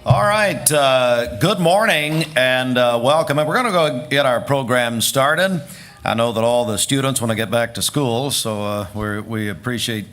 All right, good morning and welcome. And we're going to go get our program started. I know that all the students want to get back to school, so we appreciate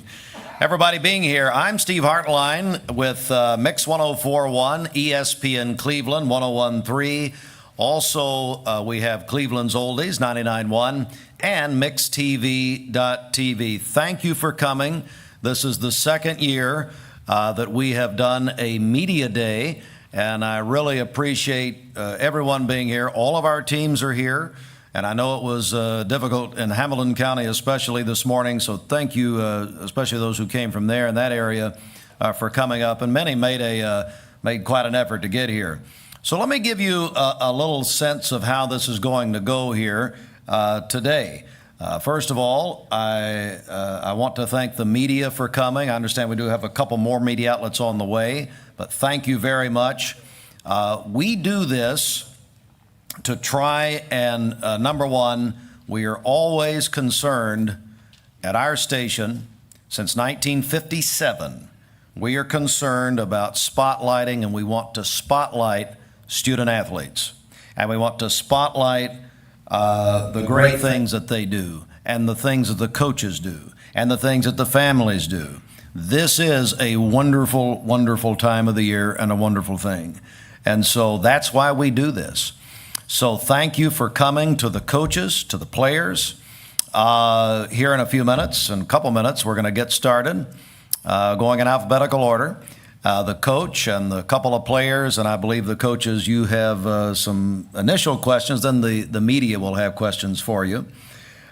everybody being here. I'm Steve Hartline with Mix 104.1, ESPN Cleveland 101.3. Also, we have Cleveland's Oldies 99.1 and MixTV.tv. Thank you for coming. This is the second year that we have done a media day, and I really appreciate everyone being here. All of our teams are here, and I know it was difficult in Hamilton County, especially this morning, so thank you, especially those who came from there in that area, for coming up, and many made quite an effort to get here. So let me give you a little sense of how this is going to go here today. First of all, I want to thank the media for coming. I understand we do have a couple more media outlets on the way, but thank you very much. We do this to try and, number one, we are always concerned at our station since 1957. We are concerned about spotlighting, and we want to spotlight student athletes, and we want to spotlight the great things that they do, and the things that the coaches do, and the things that the families do. This is a wonderful, wonderful time of the year and a wonderful thing. And so that's why we do this. So thank you for coming, to the coaches, to the players. Here in a few minutes, in a couple minutes, we're going to get started, going in alphabetical order. The coach and the couple of players, and I believe the coaches, you have some initial questions, then the media will have questions for you.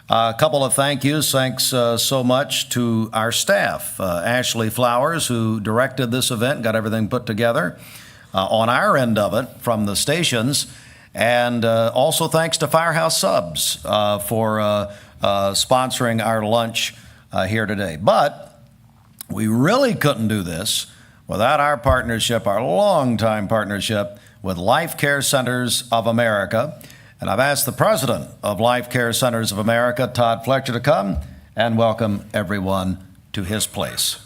A couple of thank yous. Thanks so much to our staff, Ashley Flowers, who directed this event, got everything put together on our end of it from the stations, and also thanks to Firehouse Subs for sponsoring our lunch here today. But we really couldn't do this without our partnership, our longtime partnership with Life Care Centers of America. And I've asked the president of Life Care Centers of America, Todd Fletcher, to come and welcome everyone to his place.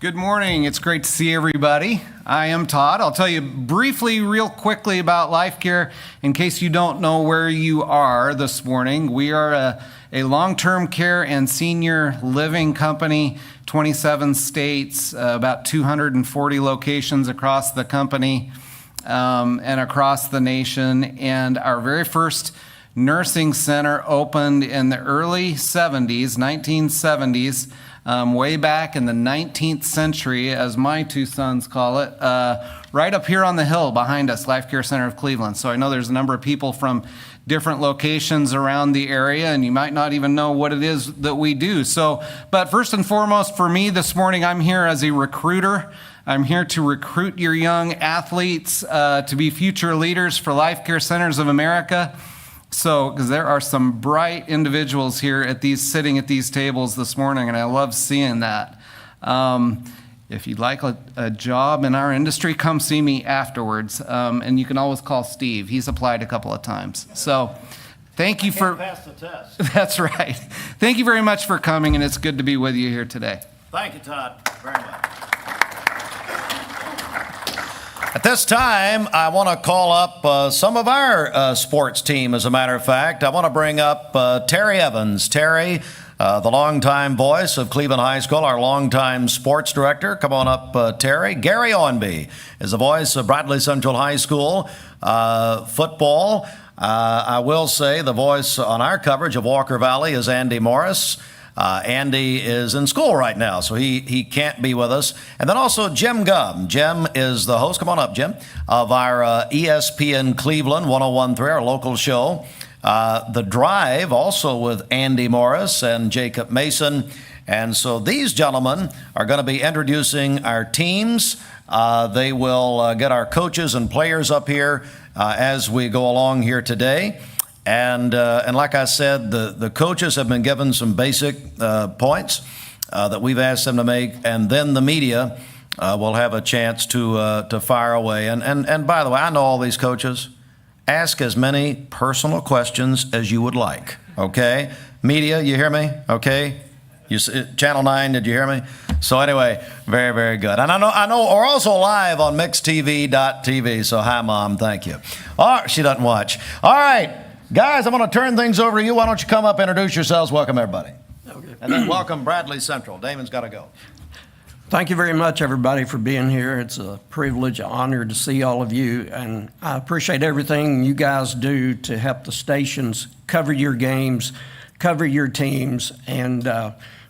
Good morning. It's great to see everybody. I am Todd. I'll tell you briefly, real quickly about Life Care in case you don't know where you are this morning. We are a long-term care and senior living company, 27 states, about 240 locations across the company and across the nation. And our very first nursing center opened in the early 70s, 1970s, way back in the 19th century, as my two sons call it, right up here on the hill behind us, Life Care Center of Cleveland. So I know there's a number of people from different locations around the area, and you might not even know what it is that we do. So, but first and foremost for me this morning, I'm here as a recruiter. I'm here to recruit your young athletes to be future leaders for Life Care Centers of America. So, because there are some bright individuals here sitting at these tables this morning, and I love seeing that. If you'd like a job in our industry, come see me afterwards. And you can always call Steve. He's applied a couple of times. So thank you for... Pass the test. That's right. Thank you very much for coming, and it's good to be with you here today. Thank you, Todd, very much. At this time, I want to call up some of our sports team, as a matter of fact. I want to bring up Terry Evans. Terry, the longtime voice of Cleveland High School, our longtime sports director. Come on up, Terry. Gary Owenby is the voice of Bradley Central High School football. I will say the voice on our coverage of Walker Valley is Andy Morris. Andy is in school right now, so he can't be with us. And then also Jim Gumm. Jim is the host, come on up, Jim, of our ESPN Cleveland 101.3, our local show. The Drive, also with Andy Morris and Jacob Mason. And so these gentlemen are going to be introducing our teams. They will get our coaches and players up here as we go along here today. And like I said, the coaches have been given some basic points that we've asked them to make, and then the media will have a chance to fire away. And by the way, I know all these coaches. Ask as many personal questions as you would like, okay? Media, you hear me? Okay? Channel 9, did you hear me? So anyway, very, very good. And I know we're also live on mixtv.tv, so hi, Mom, thank you. All right, she doesn't watch. All right, guys, I'm going to turn things over to you. Why don't you come up, introduce yourselves, welcome everybody. Okay. And then welcome Bradley Central. Damon's got to go. Thank you very much, everybody, for being here. It's a privilege, an honor to see all of you, and I appreciate everything you guys do to help the stations cover your games, cover your teams, and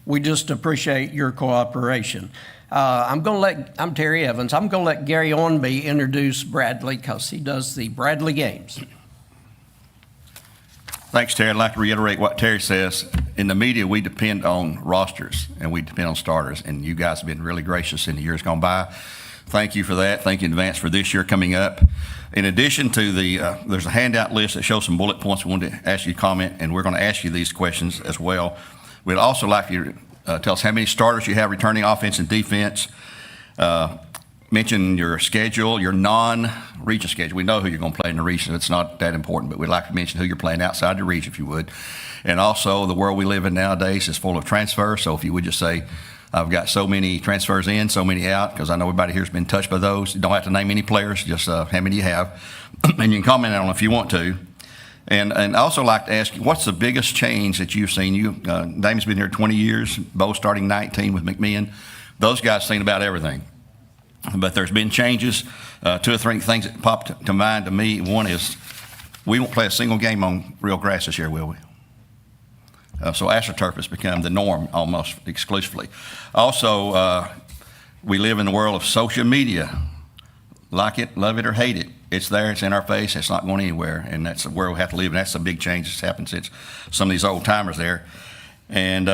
we just appreciate your cooperation. I'm Terry Evans. I'm going to let Gary Ornby introduce Bradley because he does the Bradley games. Thanks, Terry. I'd like to reiterate what Terry says. In the media, we depend on rosters and we depend on starters, and you guys have been really gracious in the years gone by. Thank you for that. Thank you in advance for this year coming up. In addition to there's a handout list that shows some bullet points. We wanted to ask you to comment, and we're going to ask you these questions as well. We'd also like you to tell us how many starters you have returning offense and defense. Mention your schedule, your non-region schedule. We know who you're going to play in the region. It's not that important, but we'd like to mention who you're playing outside the region, if you would. And also, the world we live in nowadays is full of transfers. So if you would just say, I've got so many transfers in, so many out, because I know everybody here has been touched by those. You don't have to name any players, just how many you have. And you can comment on it if you want to. And I also like to ask you, what's the biggest change that you've seen? Damon's been here 20 years, Bo starting 19 with McMinn. Those guys seen about everything. But there's been changes. 2 or 3 things that popped to mind to me. One is we won't play a single game on real grass this year, will we? So AstroTurf has become the norm almost exclusively. Also, we live in the world of social media. Like it, love it, or hate it. It's there, it's in our face, it's not going anywhere. And that's where we have to live. And that's a big change that's happened since some of these old timers there. And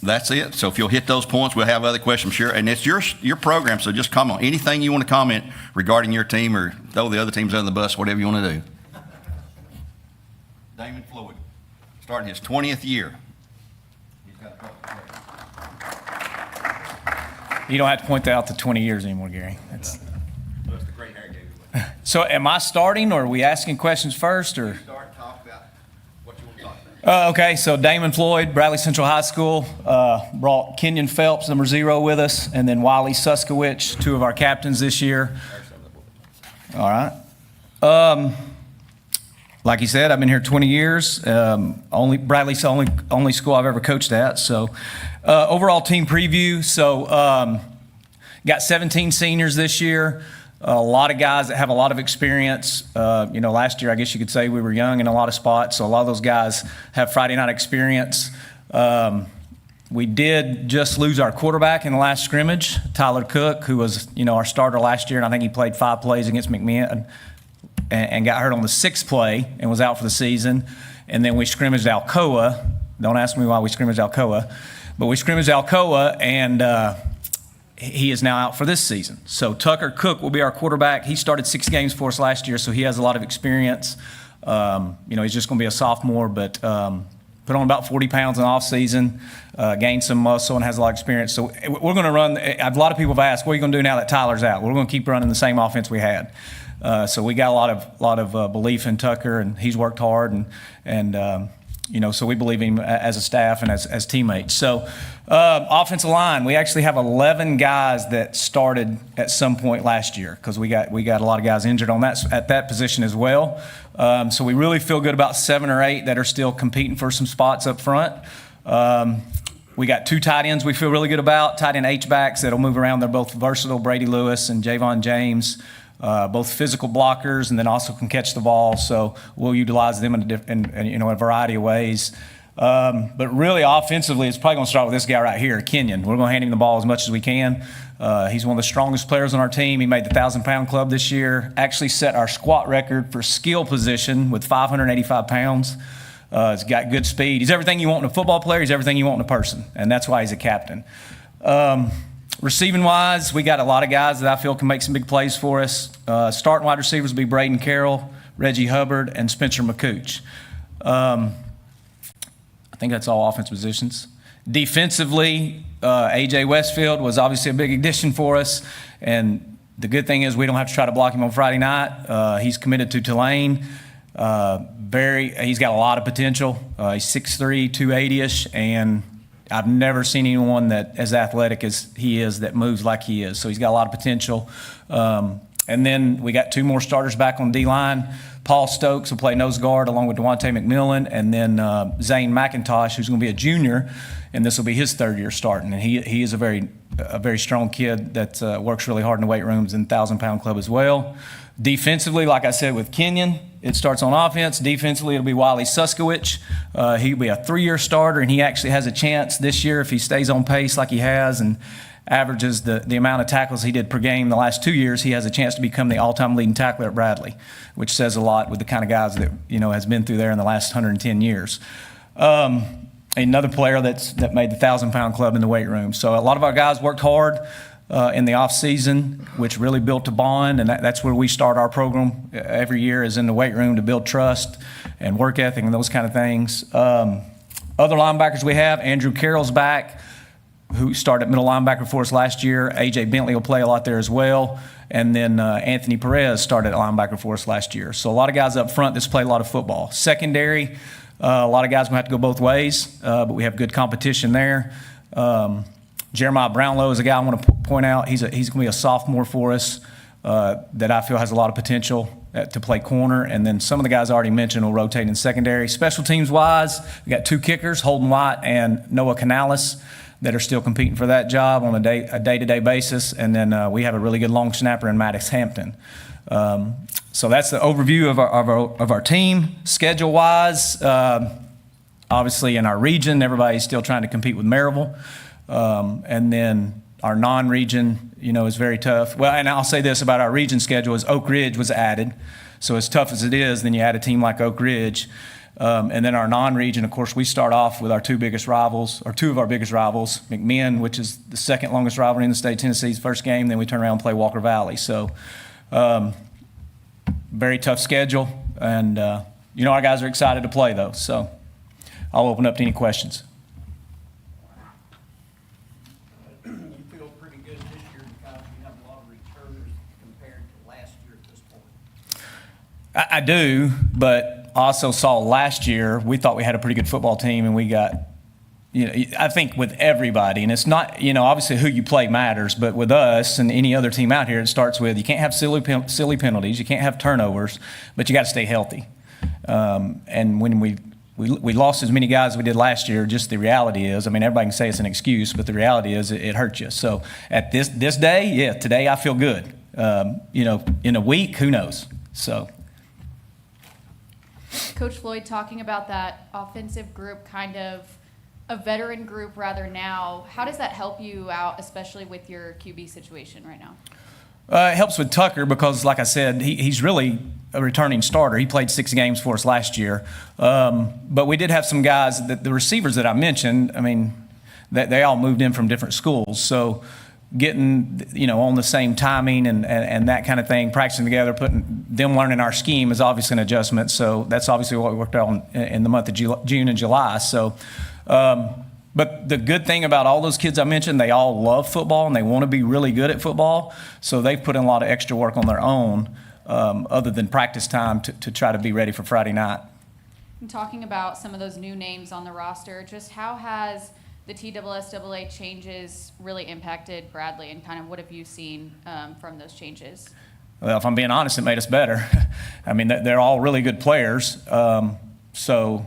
that's it. So if you'll hit those points, we'll have other questions, I'm sure. And it's your program, so just come on. Anything you want to comment regarding your team or throw the other teams under the bus, whatever you want to do. Damon Floyd, starting his 20th year. You don't have to point that out to 20 years anymore, Gary. That's the great hair gave you. So am I starting, or are we asking questions first? Or? Start, talk about what you want to talk about. Okay, so Damon Floyd, Bradley Central High School, brought Kenyon Phelps, number 0, with us, and then Wiley Suskowicz, 2 of our captains this year. All right. Like you said, I've been here 20 years. Bradley's the only school I've ever coached at. So overall team preview. So got 17 seniors this year. A lot of guys that have a lot of experience. Last year, I guess you could say we were young in a lot of spots. So a lot of those guys have Friday night experience. We did just lose our quarterback in the last scrimmage, Tyler Cook, who was, our starter last year. And I think he played 5 plays against McMinn and got hurt on the 6th play and was out for the season. And then we scrimmaged Alcoa. Don't ask me why we scrimmaged Alcoa. But we scrimmaged Alcoa, and he is now out for this season. So Tucker Cook will be our quarterback. He started 6 games for us last year, so he has a lot of experience. He's just going to be a sophomore, but put on about 40 pounds in the off-season, gained some muscle, and has a lot of experience. So we're going to run. A lot of people have asked, what are you going to do now that Tyler's out? We're going to keep running the same offense we had. So we got a lot of belief in Tucker, and he's worked hard, and so we believe in him as a staff and as teammates. So offensive line, we actually have 11 guys that started at some point last year because we got a lot of guys injured on at that position as well. So we really feel good about 7 or 8 that are still competing for some spots up front. We got 2 tight ends we feel really good about, tight end H-backs that'll move around. They're both versatile, Brady Lewis and Javon James. Both physical blockers and then also can catch the ball, so we'll utilize them in a variety of ways. But really, offensively, it's probably going to start with this guy right here, Kenyon. We're going to hand him the ball as much as we can. He's one of the strongest players on our team. He made the 1,000-pound club this year, actually set our squat record for skill position with 585 pounds. He's got good speed. He's everything you want in a football player. He's everything you want in a person, and that's why he's a captain. Receiving-wise, we got a lot of guys that I feel can make some big plays for us. Starting wide receivers will be Braden Carroll, Reggie Hubbard, and Spencer McCooch. I think that's all offense positions. Defensively, A.J. Westfield was obviously a big addition for us, and the good thing is we don't have to try to block him on Friday night. He's committed to Tulane. He's got a lot of potential. He's 6'3", 280-ish, and I've never seen anyone that as athletic as he is that moves like he is. So he's got a lot of potential. And then we got 2 more starters back on D-line. Paul Stokes will play nose guard along with Devontae McMillan, and then Zane McIntosh, who's going to be a junior, and this will be his 3rd year starting. And he is a very strong kid that works really hard in the weight rooms and 1,000-pound club as well. Defensively, like I said with Kenyon, it starts on offense. Defensively, it'll be Wiley Suskowicz. He'll be a 3-year starter, and he actually has a chance this year if he stays on pace like he has and averages the amount of tackles he did per game the last 2 years. He has a chance to become the all-time leading tackler at Bradley, which says a lot with the kind of guys that has been through there in the last 110 years. Another player that made the 1,000-pound club in the weight room. So a lot of our guys worked hard in the off season, which really built a bond, and that's where we start our program every year, is in the weight room to build trust and work ethic and those kind of things. Other linebackers we have, Andrew Carroll's back, who started middle linebacker for us last year. A.J. Bentley will play a lot there as well. And then Anthony Perez started at linebacker for us last year. So a lot of guys up front that's play a lot of football. Secondary, a lot of guys going to have to go both ways, but we have good competition there. Jeremiah Brownlow is a guy I want to point out. He's going to be a sophomore for us that I feel has a lot of potential to play corner. And then some of the guys I already mentioned will rotate in secondary. Special teams-wise, we got 2 kickers, Holden White and Noah Canales, that are still competing for that job on a day-to-day basis. And then we have a really good long snapper in Maddox Hampton. So that's the overview of our team. Schedule-wise, obviously in our region, everybody's still trying to compete with Maryville. And then our non-region, is very tough. Well, and I'll say this about our region schedule is Oak Ridge was added. So as tough as it is, then you add a team like Oak Ridge. And then our non-region, of course, we start off with our 2 biggest rivals, or 2 of our biggest rivals, McMinn, which is the 2nd longest rivalry in the state of Tennessee's first game. Then we turn around and play Walker Valley. So very tough schedule. And, our guys are excited to play, though. So I'll open up to any questions. You feel pretty good this year because you have a lot of returners compared to last year at this point? I do, but also saw last year, we thought we had a pretty good football team, and we got, I think with everybody, and it's not, obviously who you play matters, but with us and any other team out here, it starts with you can't have silly penalties, you can't have turnovers, but you got to stay healthy. And when we lost as many guys as we did last year, just the reality is, everybody can say it's an excuse, but the reality is it hurt you. So at this day, today I feel good. In a week, who knows? So. Coach Floyd, talking about that offensive group, kind of a veteran group rather now, how does that help you out, especially with your QB situation right now? It helps with Tucker because, like I said, he's really a returning starter. He played 6 games for us last year. But we did have some guys, the receivers that I mentioned, that they all moved in from different schools. So getting, on the same timing and that kind of thing, practicing together, putting them learning our scheme is obviously an adjustment. So that's obviously what we worked on in the month of June and July. So, but the good thing about all those kids I mentioned, they all love football and they want to be really good at football. So they've put in a lot of extra work on their own, other than practice time to try to be ready for Friday night. And talking about some of those new names on the roster, just how has the TSSAA changes really impacted Bradley, and kind of what have you seen from those changes? Well, if I'm being honest, it made us better. They're all really good players. So,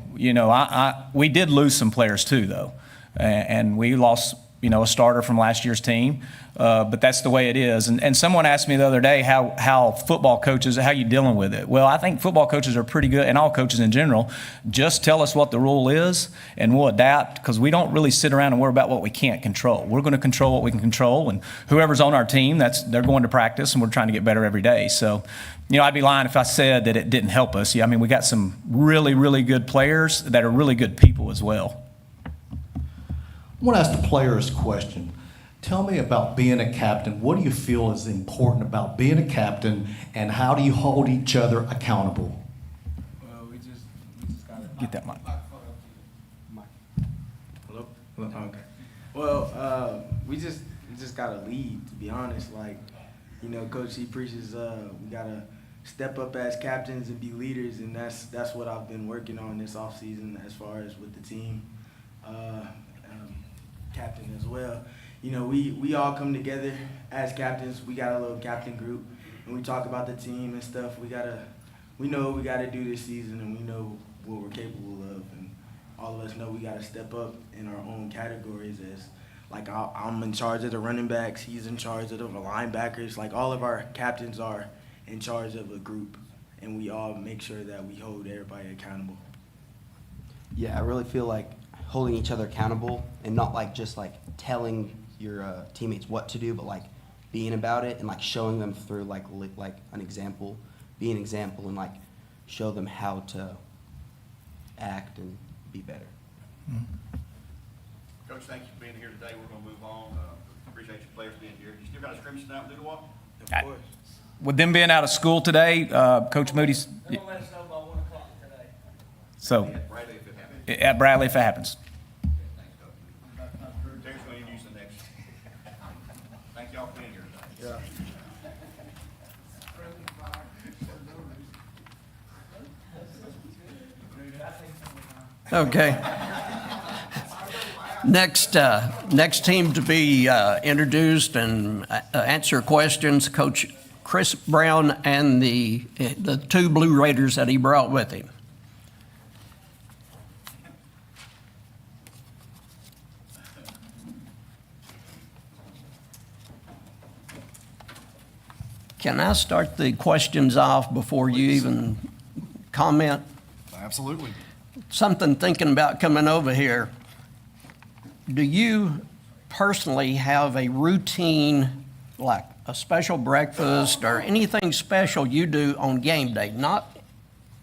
we did lose some players too, though. And we lost, a starter from last year's team. But that's the way it is. And someone asked me the other day how football coaches, how you dealing with it. Well, I think football coaches are pretty good, and all coaches in general. Just tell us what the rule is, and we'll adapt, because we don't really sit around and worry about what we can't control. We're going to control what we can control, and whoever's on our team, they're going to practice, and we're trying to get better every day. So, I'd be lying if I said that it didn't help us. Yeah, we got some really, really good players that are really good people as well. I want to ask the players a question. Tell me about being a captain. What do you feel is important about being a captain, and how do you hold each other accountable? Well, we just gotta Get that mic. Hello? Okay. Well, we just gotta lead. To be honest, Coach, he preaches we gotta step up as captains and be leaders, and that's what I've been working on this offseason as far as with the team. captain as well. You know, we all come together as captains. We got a little captain group, and we talk about the team and stuff. We know what we gotta do this season, and we know what we're capable of, and all of us know we gotta step up in our own categories. As like I'm in charge of the running backs, he's in charge of the linebackers. Like all of our captains are in charge of a group, and we all make sure that we hold everybody accountable. Yeah, I really feel like holding each other accountable and not like just like telling your teammates what to do, but like being about it and like showing them through like an example, be an example and like show them how to act and be better. Coach, thank you for being here today. We're going to move on. Appreciate you players being here. You still got a scrimmage tonight in Ooltewah? Of course. With them being out of school today, Coach Moody's. They're gonna let us know by 1 o'clock today. So Bradley, if it happens. at Bradley, if it happens. Thanks, Coach. Terry's going to introduce the next. Thank y'all for being here today. Okay. Next team to be introduced and answer questions, Coach Chris Brown and the 2 Blue Raiders that he brought with him. Can I start the questions off before you even comment? Absolutely. Something thinking about coming over here. Do you personally have a routine, like a special breakfast or anything special you do on game day? Not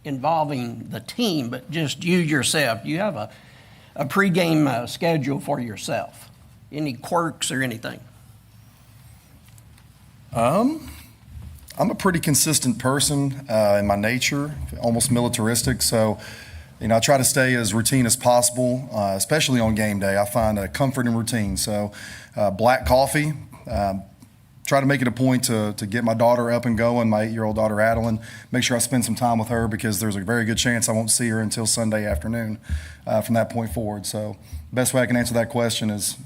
involving the team, but just you yourself. Do you have a pregame schedule for yourself? Any quirks or anything? I'm a pretty consistent person in my nature, almost militaristic. So, I try to stay as routine as possible, especially on game day. I find a comfort in routine. So, black coffee. Try to make it a point to get my daughter up and going, my 8-year-old daughter Adeline. Make sure I spend some time with her because there's a very good chance I won't see her until Sunday afternoon from that point forward. So, best way I can answer that question is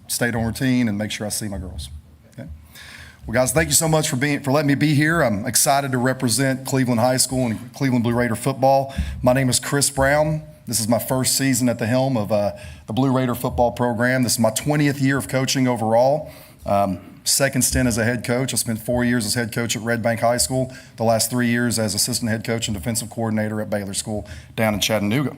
stay on routine and make sure I see my girls. Well, guys, thank you so much for letting me be here. I'm excited to represent Cleveland High School and Cleveland Blue Raider football. My name is Chris Brown. This is my first season at the helm of the Blue Raider football program. This is my 20th year of coaching overall. Second stint as a head coach. I spent 4 years as head coach at Red Bank High School. The last 3 years as assistant head coach and defensive coordinator at Baylor School down in Chattanooga.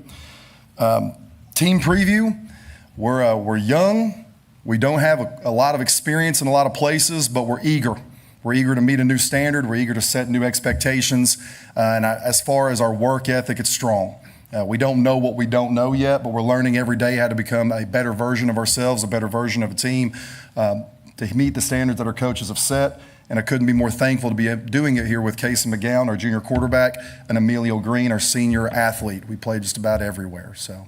Team preview. We're young. We don't have a lot of experience in a lot of places, but we're eager. We're eager to meet a new standard. We're eager to set new expectations. As far as our work ethic, it's strong. We don't know what we don't know yet, but we're learning every day how to become a better version of ourselves, a better version of a team, to meet the standards that our coaches have set. And I couldn't be more thankful to be doing it here with Casey McGowan, our junior quarterback, and Emilio Green, our senior athlete. We play just about everywhere. So.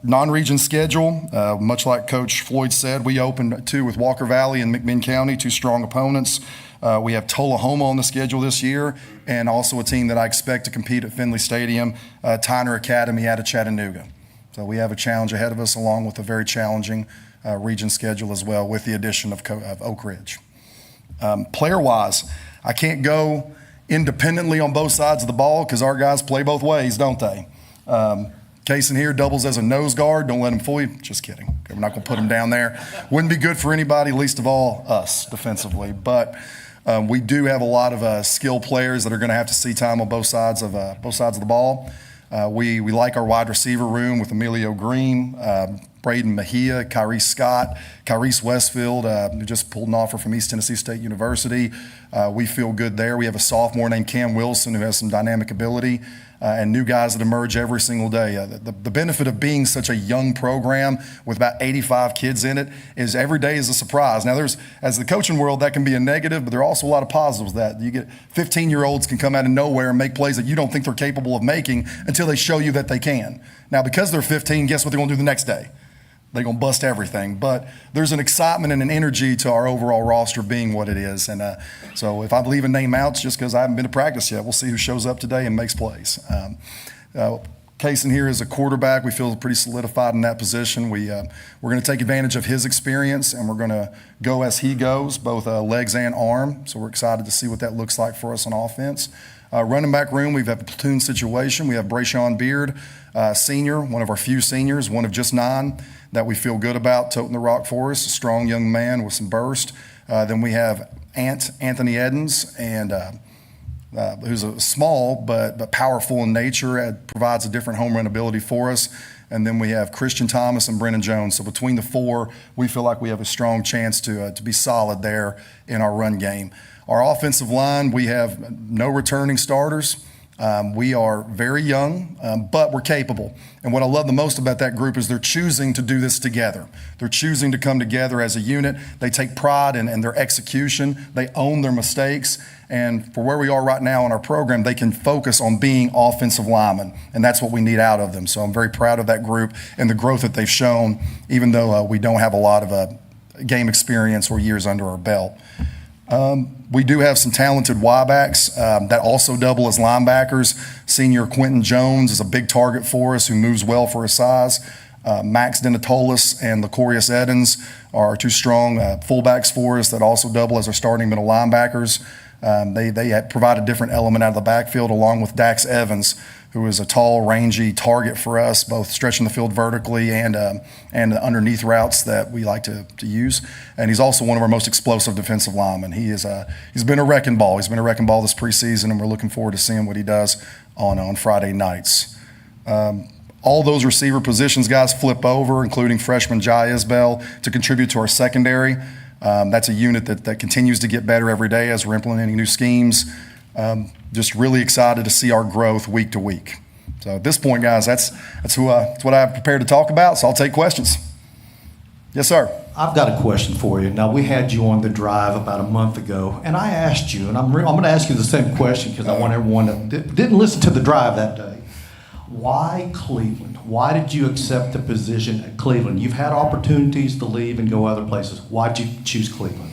Non-region schedule, much like Coach Floyd said, we opened 2 with Walker Valley and McMinn County, 2 strong opponents. We have Tullahoma on the schedule this year, and also a team that I expect to compete at Finley Stadium, Tyner Academy out of Chattanooga. So we have a challenge ahead of us, along with a very challenging region schedule as well, with the addition of Oak Ridge. Player-wise, I can't go independently on both sides of the ball because our guys play both ways, don't they? Case in here doubles as a nose guard. Don't let him fool you. Just kidding. We're not going to put him down there. Wouldn't be good for anybody, least of all us defensively. But we do have a lot of skill players that are going to have to see time on both sides of the ball. We like our wide receiver room with Emilio Green, Braden Mejia, Kyrie Scott, Kyrese Westfield, who just pulled an offer from East Tennessee State University. We feel good there. We have a sophomore named Cam Wilson who has some dynamic ability. And new guys that emerge every single day. The benefit of being such a young program with about 85 kids in it is every day is a surprise. Now, as the coaching world, that can be a negative, but there are also a lot of positives that you get 15-year-olds can come out of nowhere and make plays that you don't think they're capable of making until they show you that they can. Now, because they're 15, guess what they're going to do the next day? They're going to bust everything. But there's an excitement and an energy to our overall roster being what it is. And so if I leave a name out, it's just because I haven't been to practice yet. We'll see who shows up today and makes plays. case in here is a quarterback. We feel pretty solidified in that position. We're going to take advantage of his experience, and we're going to go as he goes, both legs and arm. So we're excited to see what that looks like for us on offense. Running back room, we've got a platoon situation. We have Brayshawn Beard, senior, one of our few seniors, one of just 9 that we feel good about toting the rock for us, a strong young man with some burst. Then we have Anthony Edens, and who's a small but powerful in nature, provides a different home run ability for us. And then we have Christian Thomas and Brennan Jones. So between the 4, we feel like we have a strong chance to be solid there in our run game. Our offensive line, we have no returning starters. We are very young, but we're capable. And what I love the most about that group is they're choosing to do this together. They're choosing to come together as a unit. They take pride in their execution. They own their mistakes. And for where we are right now in our program, they can focus on being offensive linemen. And that's what we need out of them. So I'm very proud of that group and the growth that they've shown, even though we don't have a lot of game experience or years under our belt. We do have some talented Y-backs that also double as linebackers. Senior Quentin Jones is a big target for us who moves well for his size. Max Denatolis and Lacorius Edens are 2 strong fullbacks for us that also double as our starting middle linebackers. They provide a different element out of the backfield, along with Dax Evans, who is a tall, rangy target for us, both stretching the field vertically and underneath routes that we like to use. And he's also one of our most explosive defensive linemen. He's been a wrecking ball. He's been a wrecking ball this preseason, and we're looking forward to seeing what he does on Friday nights. All those receiver positions guys flip over, including freshman Jai Isbell, to contribute to our secondary. That's a unit that continues to get better every day as we're implementing new schemes. Just really excited to see our growth week to week. So at this point, guys, that's what I have prepared to talk about, so I'll take questions. Yes, sir. I've got a question for you. Now, we had you on the drive about a month ago, and I asked you, and I'm going to ask you the same question because I want everyone that didn't listen to the drive that day. Why Cleveland? Why did you accept the position at Cleveland? You've had opportunities to leave and go other places. Why'd you choose Cleveland?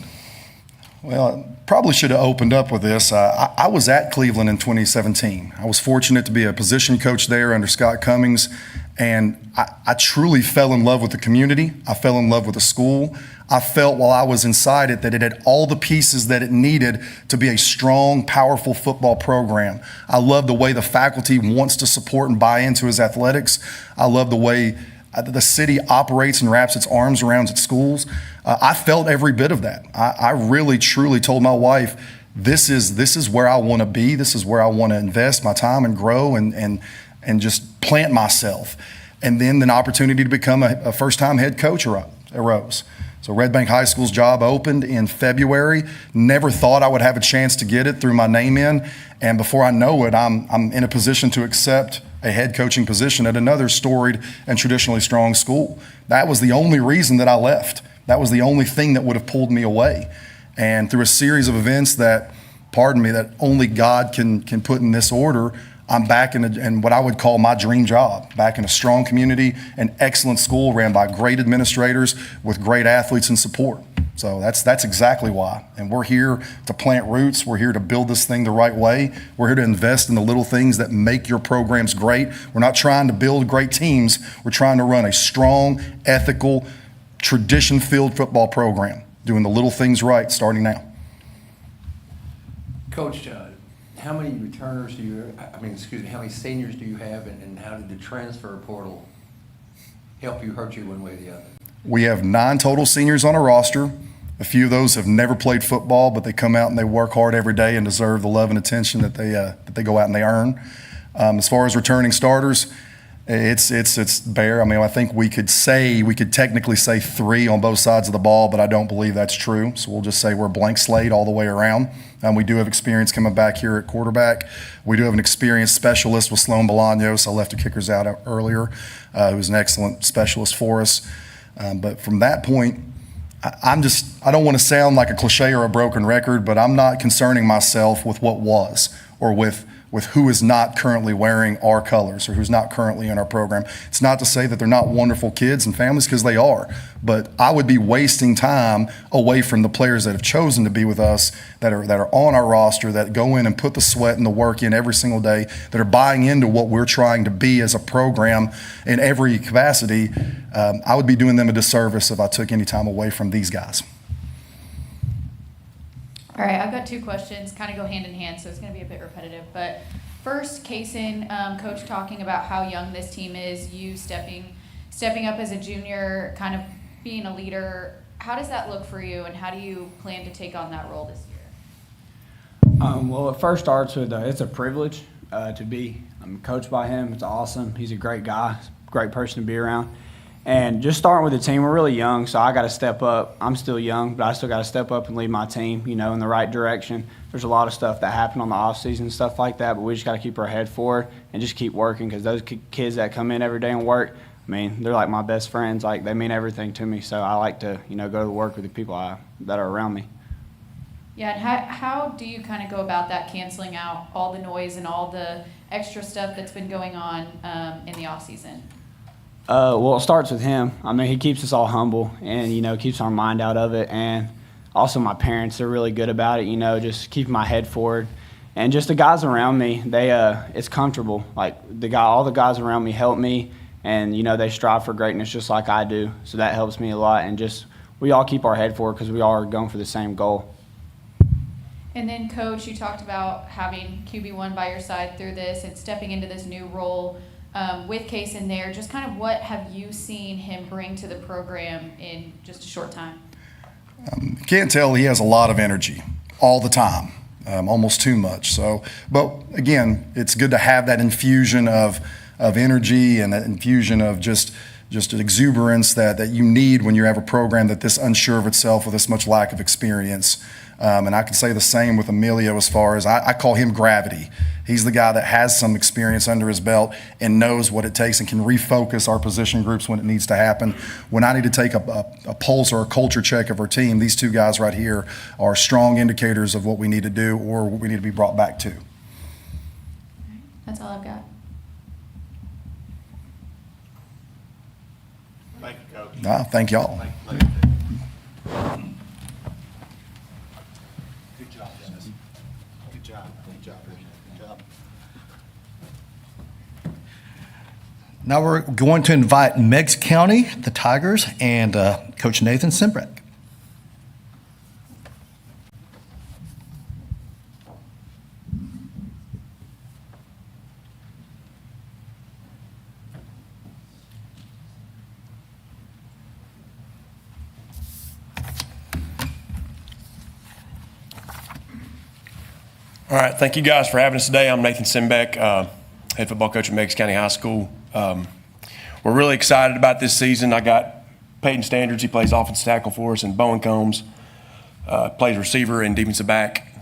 Well, probably should have opened up with this. I was at Cleveland in 2017. I was fortunate to be a position coach there under Scott Cummings, and I truly fell in love with the community. I fell in love with the school. I felt while I was inside it that it had all the pieces that it needed to be a strong, powerful football program. I love the way the faculty wants to support and buy into his athletics. I love the way the city operates and wraps its arms around its schools. I felt every bit of that. I really, truly told my wife, this is where I want to be. This is where I want to invest my time and grow and just plant myself. And then an opportunity to become a first-time head coach arose. So Red Bank High School's job opened in February. Never thought I would have a chance to get it through my name in. And before I know it, I'm in a position to accept a head coaching position at another storied and traditionally strong school. That was the only reason that I left. That was the only thing that would have pulled me away. And through a series of events that only God can put in this order, I'm back in what I would call my dream job, back in a strong community, an excellent school ran by great administrators with great athletes and support. So that's exactly why. And we're here to plant roots. We're here to build this thing the right way. We're here to invest in the little things that make your programs great. We're not trying to build great teams. We're trying to run a strong, ethical, tradition-filled football program, doing the little things right starting now. Coach, how many returners how many seniors do you have, and how did the transfer portal help you, hurt you one way or the other? We have 9 total seniors on our roster. A few of those have never played football, but they come out and they work hard every day and deserve the love and attention that they go out and they earn. As far as returning starters, it's bare. I mean, I think we could technically say 3 on both sides of the ball, but I don't believe that's true. So we'll just say we're a blank slate all the way around. We do have experience coming back here at quarterback. We do have an experienced specialist with Sloan Bolaños. I left the kickers out earlier, who's an excellent specialist for us. But from that point, I don't want to sound like a cliche or a broken record, but I'm not concerning myself with what was or with with who is not currently wearing our colors or who's not currently in our program. It's not to say that they're not wonderful kids and families, because they are, but I would be wasting time away from the players that have chosen to be with us, that are on our roster, that go in and put the sweat and the work in every single day, that are buying into what we're trying to be as a program in every capacity. I would be doing them a disservice if I took any time away from these guys. All right, I've got two questions, kind of go hand in hand, so it's going to be a bit repetitive. But first, Kaysen, coach talking about how young this team is, you stepping up as a junior, kind of being a leader. How does that look for you, and how do you plan to take on that role this year? Well, it first starts with it's a privilege to be coached by him. It's awesome. He's a great guy, great person to be around. And just starting with the team, we're really young, so I got to step up. I'm still young, but I still got to step up and lead my team, in the right direction. There's a lot of stuff that happened on the off season and stuff like that, but we just got to keep our head forward and just keep working, because those kids that come in every day and work, they're like my best friends. Like, they mean everything to me, so I like to, go to work with the people that are around me. Yeah, and how do you kind of go about that, canceling out all the noise and all the extra stuff that's been going on in the off season? Well, it starts with him. He keeps us all humble and, keeps our mind out of it. And also my parents are really good about it, just keeping my head forward. And just the guys around me, it's comfortable. Like, all the guys around me help me, and, they strive for greatness just like I do. So that helps me a lot. And just, we all keep our head forward because we all are going for the same goal. And then, Coach, you talked about having QB1 by your side through this and stepping into this new role. With Kaysen there, just kind of what have you seen him bring to the program in just a short time? Can't tell, he has a lot of energy all the time, almost too much. So, but again, it's good to have that infusion of energy and that infusion of just exuberance that you need when you have a program that this unsure of itself with this much lack of experience. And I can say the same with Emilio, as far as I call him gravity. He's the guy that has some experience under his belt and knows what it takes and can refocus our position groups when it needs to happen. When I need to take a pulse or a culture check of our team, these two guys right here are strong indicators of what we need to do or what we need to be brought back to. That's all I've got. Thank you, Coach. Thank y'all. Thank you. Good job, Dennis. Good job. Good job. Good job. Now we're going to invite Meigs County, the Tigers, and Coach Nathan Simbrick. All right, thank you guys for having us today. I'm Nathan Simbeck, head football coach at Meigs County High School. We're really excited about this season. I got Peyton Standards, he plays offensive tackle for us, and Bowen Combs plays receiver and defensive back.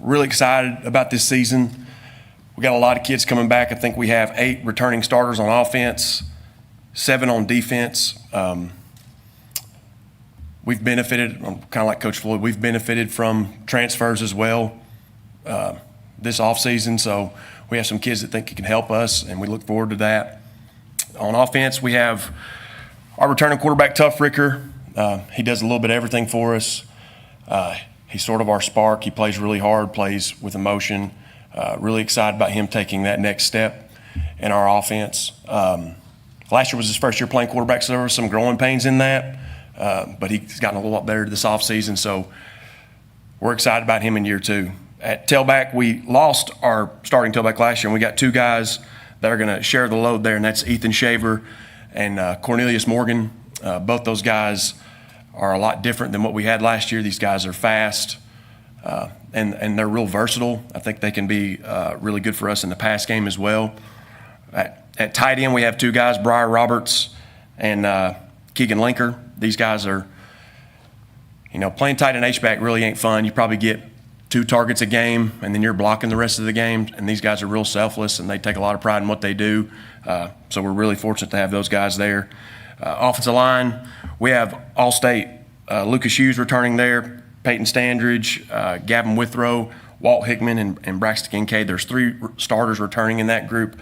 Really excited about this season. We got a lot of kids coming back. I think we have 8 returning starters on offense, 7 on defense. We've benefited, kind of like Coach Floyd, we've benefited from transfers as well. This offseason, so we have some kids that think it can help us, and we look forward to that. On offense, we have our returning quarterback, Tough Ricker. He does a little bit of everything for us. He's sort of our spark. He plays really hard, plays with emotion. Really excited about him taking that next step in our offense. Last year was his first year playing quarterback, so there were some growing pains in that, but he's gotten a lot better this offseason, so we're excited about him in year 2. At tailback, we lost our starting tailback last year, and we got 2 guys that are going to share the load there, and that's Ethan Shaver and Cornelius Morgan. Both those guys are a lot different than what we had last year. These guys are fast, and they're real versatile. I think they can be really good for us in the pass game as well. At tight end, we have 2 guys, Briar Roberts and Keegan Linker. These guys are, playing tight end H-back really ain't fun. You probably get 2 targets a game, and then you're blocking the rest of the game. And these guys are real selfless, and they take a lot of pride in what they do. So we're really fortunate to have those guys there. Offensive line, we have All-State Lucas Hughes returning there, Peyton Standridge, Gavin Withrow, Walt Hickman and Braxton Kincaid. There's 3 starters returning in that group.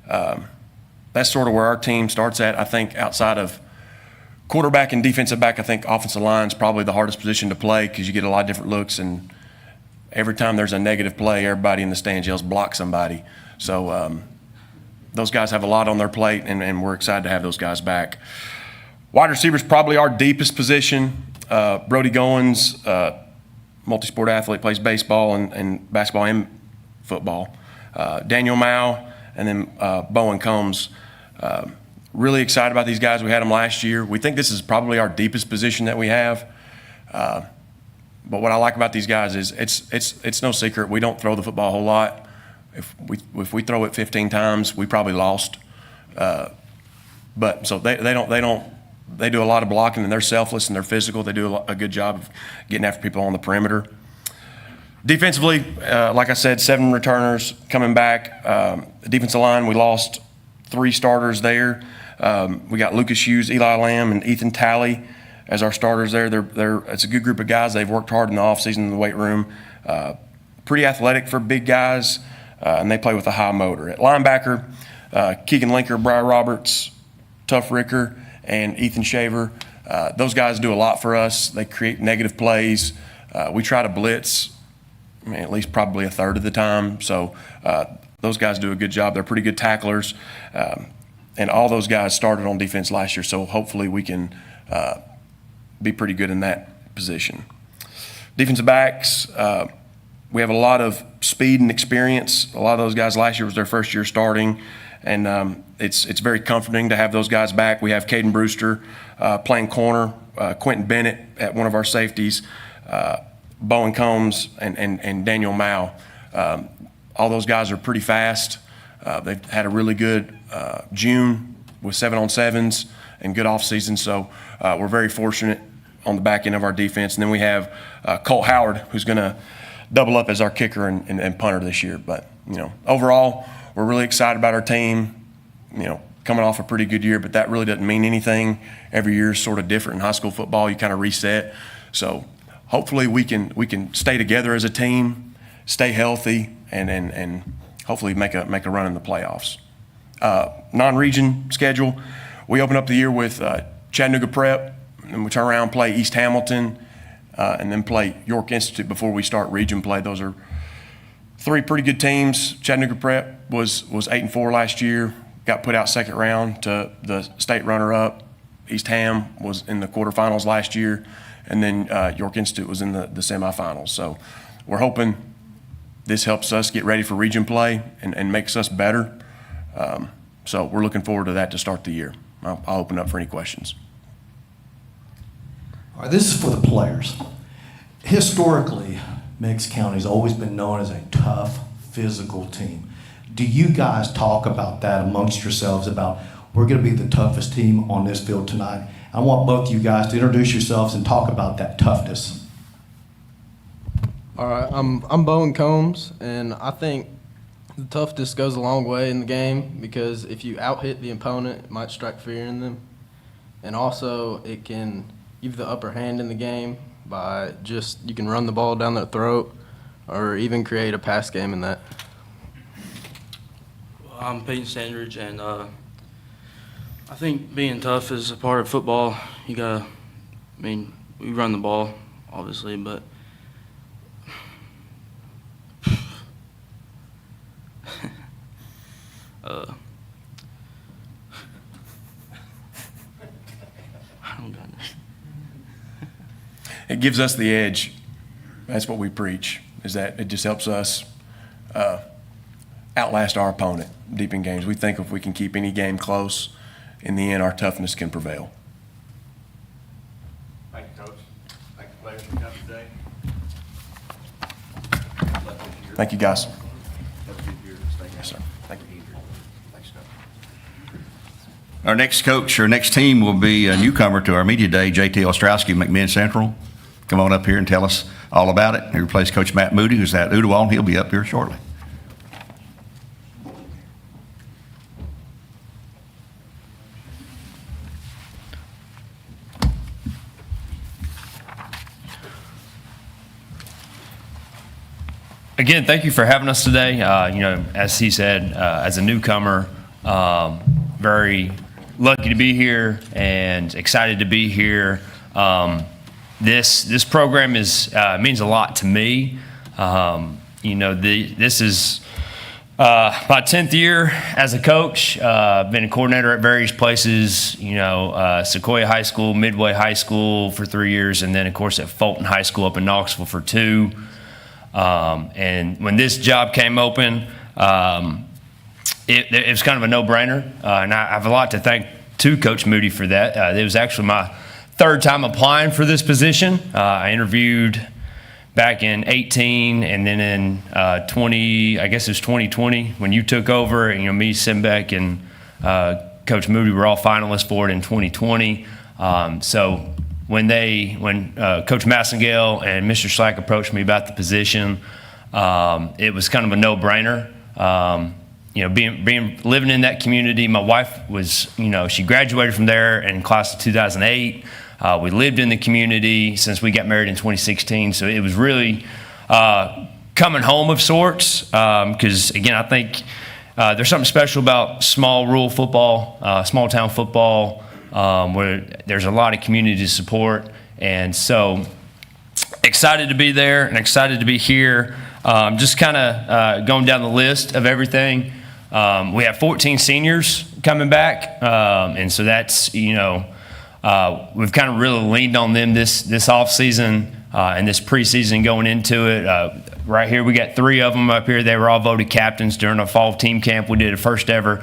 That's sort of where our team starts at. I think outside of quarterback and defensive back, I think offensive line is probably the hardest position to play because you get a lot of different looks, and every time there's a negative play, everybody in the stands yells, block somebody. So those guys have a lot on their plate, and we're excited to have those guys back. Wide receiver is probably our deepest position. Brody Goins, multi-sport athlete, plays baseball and basketball and football. Daniel Mao, and then Bowen Combs. Really excited about these guys. We had them last year. We think this is probably our deepest position that we have. But what I like about these guys is it's no secret we don't throw the football a whole lot. If we throw it 15 times, we probably lost. But so they do a lot of blocking, and they're selfless and they're physical. They do a good job of getting after people on the perimeter. Defensively, like I said, 7 returners coming back. The defensive line, we lost 3 starters there. We got Lucas Hughes, Eli Lamb, and Ethan Talley as our starters there. It's a good group of guys. They've worked hard in the offseason in the weight room. Pretty athletic for big guys, and they play with a high motor. At linebacker, Keegan Linker, Briar Roberts, Tuff Ricker, and Ethan Shaver. Those guys do a lot for us. They create negative plays. We try to blitz at least probably a third of the time. So those guys do a good job. They're pretty good tacklers. And all those guys started on defense last year, so hopefully we can be pretty good in that position. Defensive backs, we have a lot of speed and experience. A lot of those guys last year was their first year starting, and it's very comforting to have those guys back. We have Caden Brewster playing corner, Quentin Bennett at one of our safeties, Bowen Combs, and Daniel Mao. All those guys are pretty fast. They've had a really good June with 7-on-7s and good offseason, so we're very fortunate on the back end of our defense. And then we have Colt Howard, who's going to double up as our kicker and punter this year. But, overall, we're really excited about our team, coming off a pretty good year, but that really doesn't mean anything. Every year is sort of different in high school football. You kind of reset. So hopefully we can stay together as a team, stay healthy, and hopefully make a run in the playoffs. Non-region schedule, we open up the year with Chattanooga Prep, and we turn around and play East Hamilton, and then play York Institute before we start region play. Those are 3 pretty good teams. Chattanooga Prep was 8-4 last year, got put out second round to the state runner-up. East Ham was in the quarterfinals last year, and then York Institute was in the semifinals. So we're hoping this helps us get ready for region play and makes us better. So we're looking forward to that to start the year. I'll open up for any questions. All right, this is for the players. Historically, Meigs County has always been known as a tough, physical team. Do you guys talk about that amongst yourselves about we're going to be the toughest team on this field tonight? I want both of you guys to introduce yourselves and talk about that toughness. All right, I'm Bowen Combs, and I think the toughness goes a long way in the game because if you out-hit the opponent, it might strike fear in them. And also, it can give the upper hand in the game by you can run the ball down their throat or even create a pass game in that. I'm Peyton Sandridge, and I think being tough is a part of football. We run the ball, obviously, but I don't got this. It gives us the edge. That's what we preach, is that it just helps us outlast our opponent deep in games. We think if we can keep any game close, in the end, our toughness can prevail. Thank you, Coach. Thank you, players, for coming today. Thank you, guys. Yes, sir. Thank you. Thanks, Coach. Our next team will be a newcomer to our media day, JT Ostrowski, McMinn Central. Come on up here and tell us all about it. He replaced Coach Matt Moody, who's at Ooltewah, and he'll be up here shortly. Again, thank you for having us today. As he said, as a newcomer, very lucky to be here and excited to be here. This program means a lot to me. This is my 10th year as a coach. I've been a coordinator at various places, Sequoia High School, Midway High School for 3 years, and then, of course, at Fulton High School up in Knoxville for 2. And when this job came open, it was kind of a no-brainer. And I have a lot to thank to Coach Moody for that. It was actually my 3rd time applying for this position. I interviewed back in 18, and then in 2020, when you took over, me, Simbeck, and Coach Moody were all finalists for it in 2020. So when Coach Massengale and Mr. Slack approached me about the position, it was kind of a no-brainer. Living in that community, my wife was, she graduated from there in class of 2008. We lived in the community since we got married in 2016, so it was really coming home of sorts. Because again, I think there's something special about small rural football, small town football, where there's a lot of community support, and so excited to be there and excited to be here. Just kind of going down the list of everything. We have 14 seniors coming back, and so that's, we've kind of really leaned on them this off season and this preseason going into it. Right here, we got 3 of them up here. They were all voted captains during a fall team camp. We did a first ever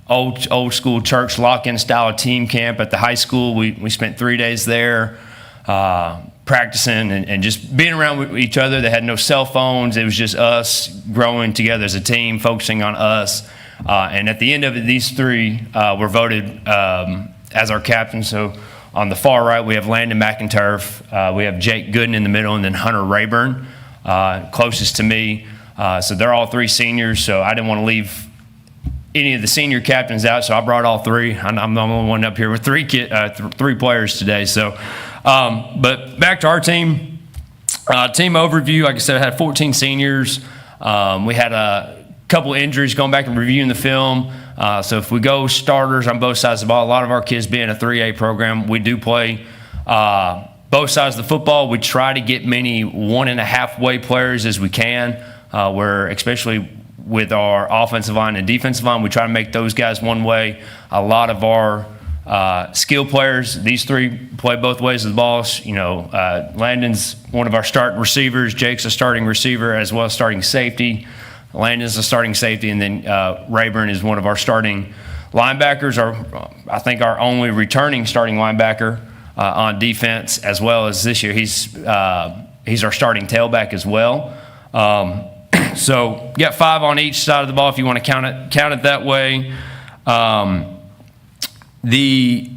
old school church lock-in style team camp at the high school. We spent 3 days there practicing and just being around with each other. They had no cell phones. It was just us growing together as a team, focusing on us. And at the end of it, these 3 were voted as our captains. So on the far right, we have Landon McInturf. We have Jake Gooden in the middle, and then Hunter Rayburn, closest to me. So they're all 3 seniors, so I didn't want to leave any of the senior captains out, so I brought all 3. I'm the only one up here with 3 players today. So, but back to our team. Team overview, like I said, I had 14 seniors. We had a couple injuries going back and reviewing the film. So if we go starters on both sides of the ball, a lot of our kids being a 3A program, we do play both sides of the football. We try to get many 1.5-way players as we can, where especially with our offensive line and defensive line, we try to make those guys one way. A lot of our skill players, these 3 play both ways of the ball. Landon's one of our starting receivers. Jake's a starting receiver as well as starting safety. Landon's a starting safety, and then Rayburn is one of our starting linebackers, I think our only returning starting linebacker on defense, as well as this year he's our starting tailback as well. So you got 5 on each side of the ball if you want to count it that way. The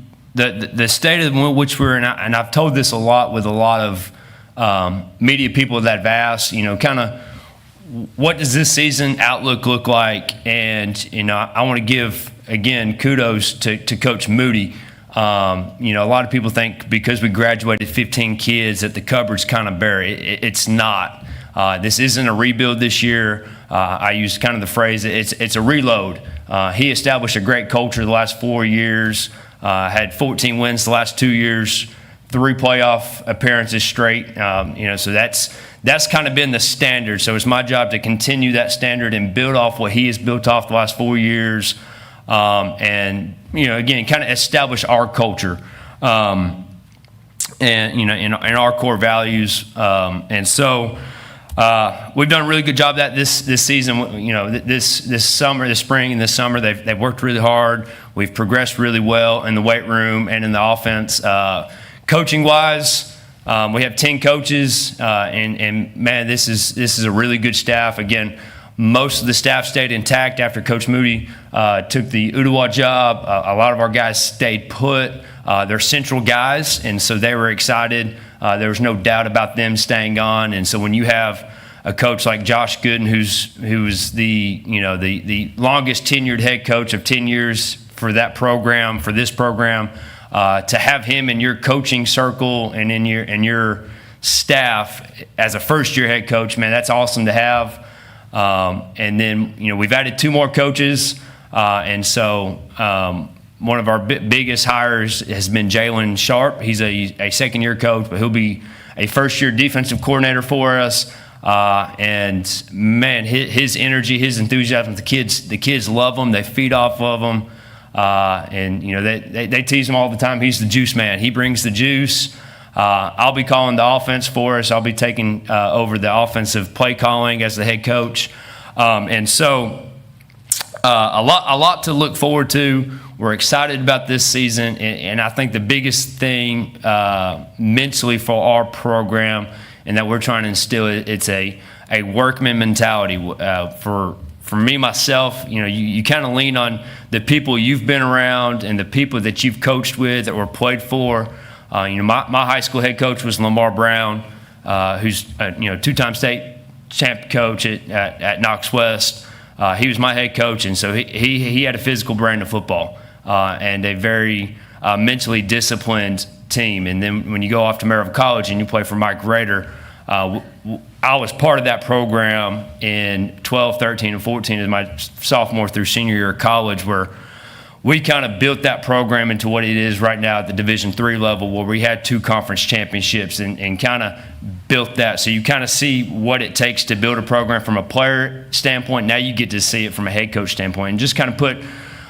state of which we're in, and I've told this a lot with a lot of media people that have asked, kind of what does this season outlook look like? And I want to give again kudos to Coach Moody. A lot of people think because we graduated 15 kids that the cupboard's kind of bare. It's not. This isn't a rebuild this year. I use kind of the phrase, it's a reload. He established a great culture the last 4 years, had 14 wins the last 2 years, 3 playoff appearances straight. So that's kind of been the standard. So it's my job to continue that standard and build off what he has built off the last 4 years. And again, kind of establish our culture. And in our core values. And so we've done a really good job of that this season. This summer, this spring and this summer, they've worked really hard. We've progressed really well in the weight room and in the offense. Coaching wise, we have 10 coaches, and man, this is a really good staff. Again, most of the staff stayed intact after Coach Moody took the Ooltewah job. A lot of our guys stayed put. They're Central guys, and so they were excited. There was no doubt about them staying on. And so when you have a coach like Josh Gooden, who's the longest tenured head coach of 10 years for that program, for this program, to have him in your coaching circle and in your staff as a first-year head coach, man, that's awesome to have. And then, we've added 2 more coaches. And so one of our biggest hires has been Jalen Sharp. He's a second-year coach, but he'll be a first-year defensive coordinator for us. And man, his energy, his enthusiasm, the kids love him. They feed off of him. And they tease him all the time. He's the juice man. He brings the juice. I'll be calling the offense for us. I'll be taking over the offensive play calling as the head coach. And so a lot to look forward to. We're excited about this season, and I think the biggest thing mentally for our program and that we're trying to instill, it's a workman mentality. For me, myself, you kind of lean on the people you've been around and the people that you've coached with or played for. My high school head coach was Lamar Brown, who's a 2-time state champ coach at Knox West. He was my head coach, and so he had a physical brand of football and a very mentally disciplined team. And then when you go off to Maryville College and you play for Mike Rader, I was part of that program in 12, 13, and 14 as my sophomore through senior year of college, where we kind of built that program into what it is right now at the Division III level, where we had 2 conference championships and kind of built that. So you kind of see what it takes to build a program from a player standpoint. Now you get to see it from a head coach standpoint, and just kind of put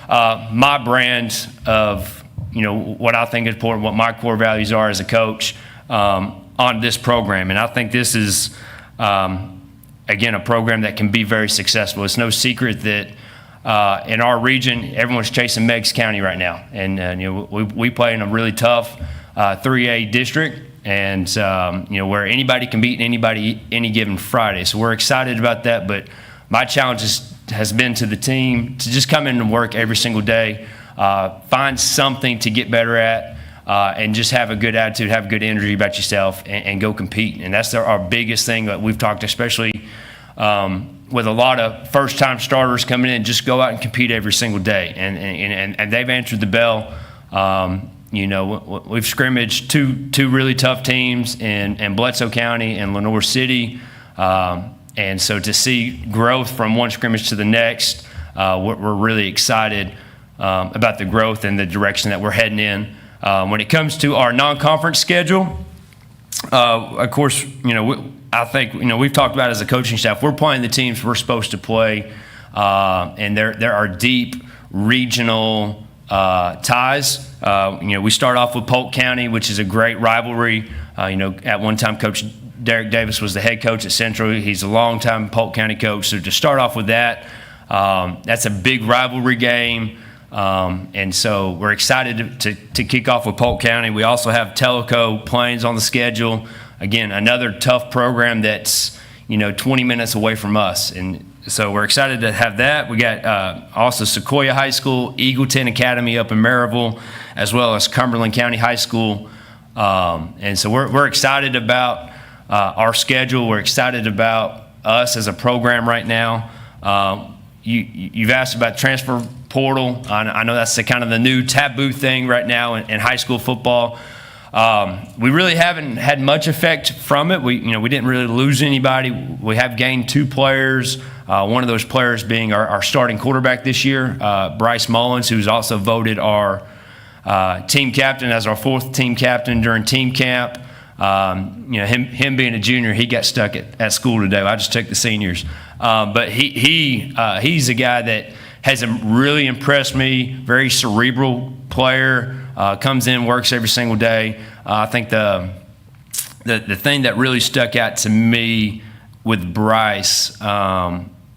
my brand of what I think is important, what my core values are as a coach on this program. And I think this is, again, a program that can be very successful. It's no secret that in our region, everyone's chasing Meigs County right now. And we play in a really tough 3A district, and where anybody can beat anybody any given Friday. So we're excited about that. But my challenge has been to the team to just come in and work every single day, find something to get better at, and just have a good attitude, have good energy about yourself, and go compete. And that's our biggest thing that we've talked, especially with a lot of first-time starters coming in, just go out and compete every single day. And they've answered the bell. We've scrimmaged two really tough teams in Bledsoe County and Lenoir City. And so to see growth from one scrimmage to the next, we're really excited about the growth and the direction that we're heading in. When it comes to our non-conference schedule, of course, I think, we've talked about as a coaching staff, we're playing the teams we're supposed to play, and there are deep regional ties. We start off with Polk County, which is a great rivalry. At one time, Coach Derek Davis was the head coach at Central. He's a longtime Polk County coach. So to start off with that, that's a big rivalry game. And so we're excited to kick off with Polk County. We also have Tellico Plains on the schedule. Again, another tough program that's 20 minutes away from us. And so we're excited to have that. We got also Sequoia High School, Eagleton Academy up in Maryville, as well as Cumberland County High School. And so we're excited about our schedule. We're excited about us as a program right now. You've asked about transfer portal. I know that's kind of the new taboo thing right now in high school football. We really haven't had much effect from it. We didn't really lose anybody. We have gained 2 players. One of those players being our starting quarterback this year, Bryce Mullins, who's also voted our team captain as our 4th team captain during team camp. Him being a junior, he got stuck at school today. I just took the seniors. But he's a guy that has really impressed me. Very cerebral player. Comes in, works every single day. I think the thing that really stuck out to me with Bryce,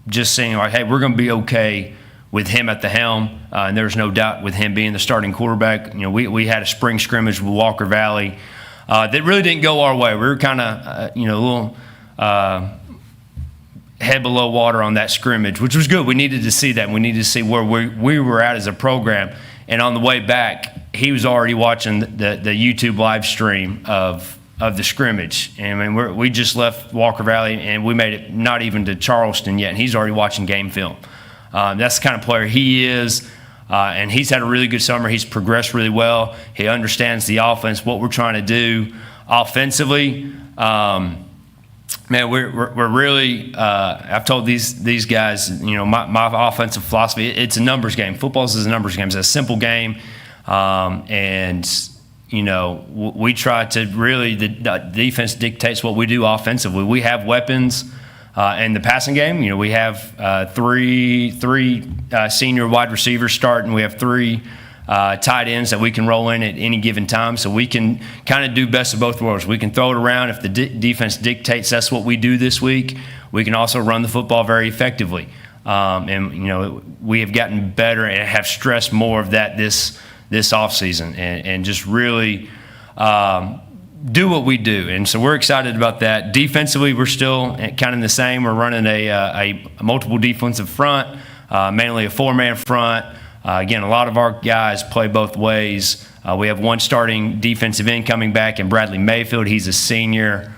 just saying like, hey, we're going to be okay with him at the helm, and there's no doubt with him being the starting quarterback. We had a spring scrimmage with Walker Valley that really didn't go our way. We were kind of a little head below water on that scrimmage, which was good. We needed to see that. We needed to see where we were at as a program. And on the way back, he was already watching the YouTube live stream of the scrimmage. And I mean, we just left Walker Valley, and we made it not even to Charleston yet, and he's already watching game film. That's the kind of player he is, and he's had a really good summer. He's progressed really well. He understands the offense, what we're trying to do offensively. Man, we're really. I've told these guys, my offensive philosophy. It's a numbers game. Football is a numbers game. It's a simple game, and we try to really. The defense dictates what we do offensively. We have weapons in the passing game. We have three senior wide receivers starting. We have three tight ends that we can roll in at any given time, so we can kind of do best of both worlds. We can throw it around if the defense dictates that's what we do this week. We can also run the football very effectively, and we have gotten better and have stressed more of that this offseason, and just really do what we do. And so we're excited about that. Defensively, we're still kind of the same. We're running a multiple defensive front, mainly a four-man front. Again, a lot of our guys play both ways. We have one starting defensive end coming back in Bradley Mayfield. He's a senior.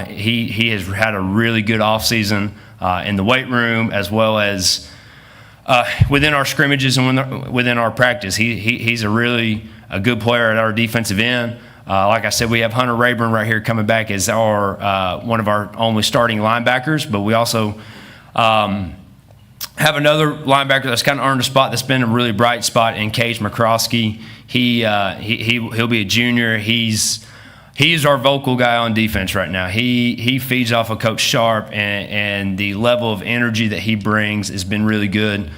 He has had a really good offseason in the weight room as well as within our scrimmages and within our practice. He's a good player at our defensive end. Like I said, we have Hunter Rayburn right here coming back as our one of our only starting linebackers, but we also have another linebacker that's kind of earned a spot that's been a really bright spot in Cage McCroskey. He'll be a junior. He's our vocal guy on defense right now. He feeds off of Coach Sharp, and the level of energy that he brings has been really good.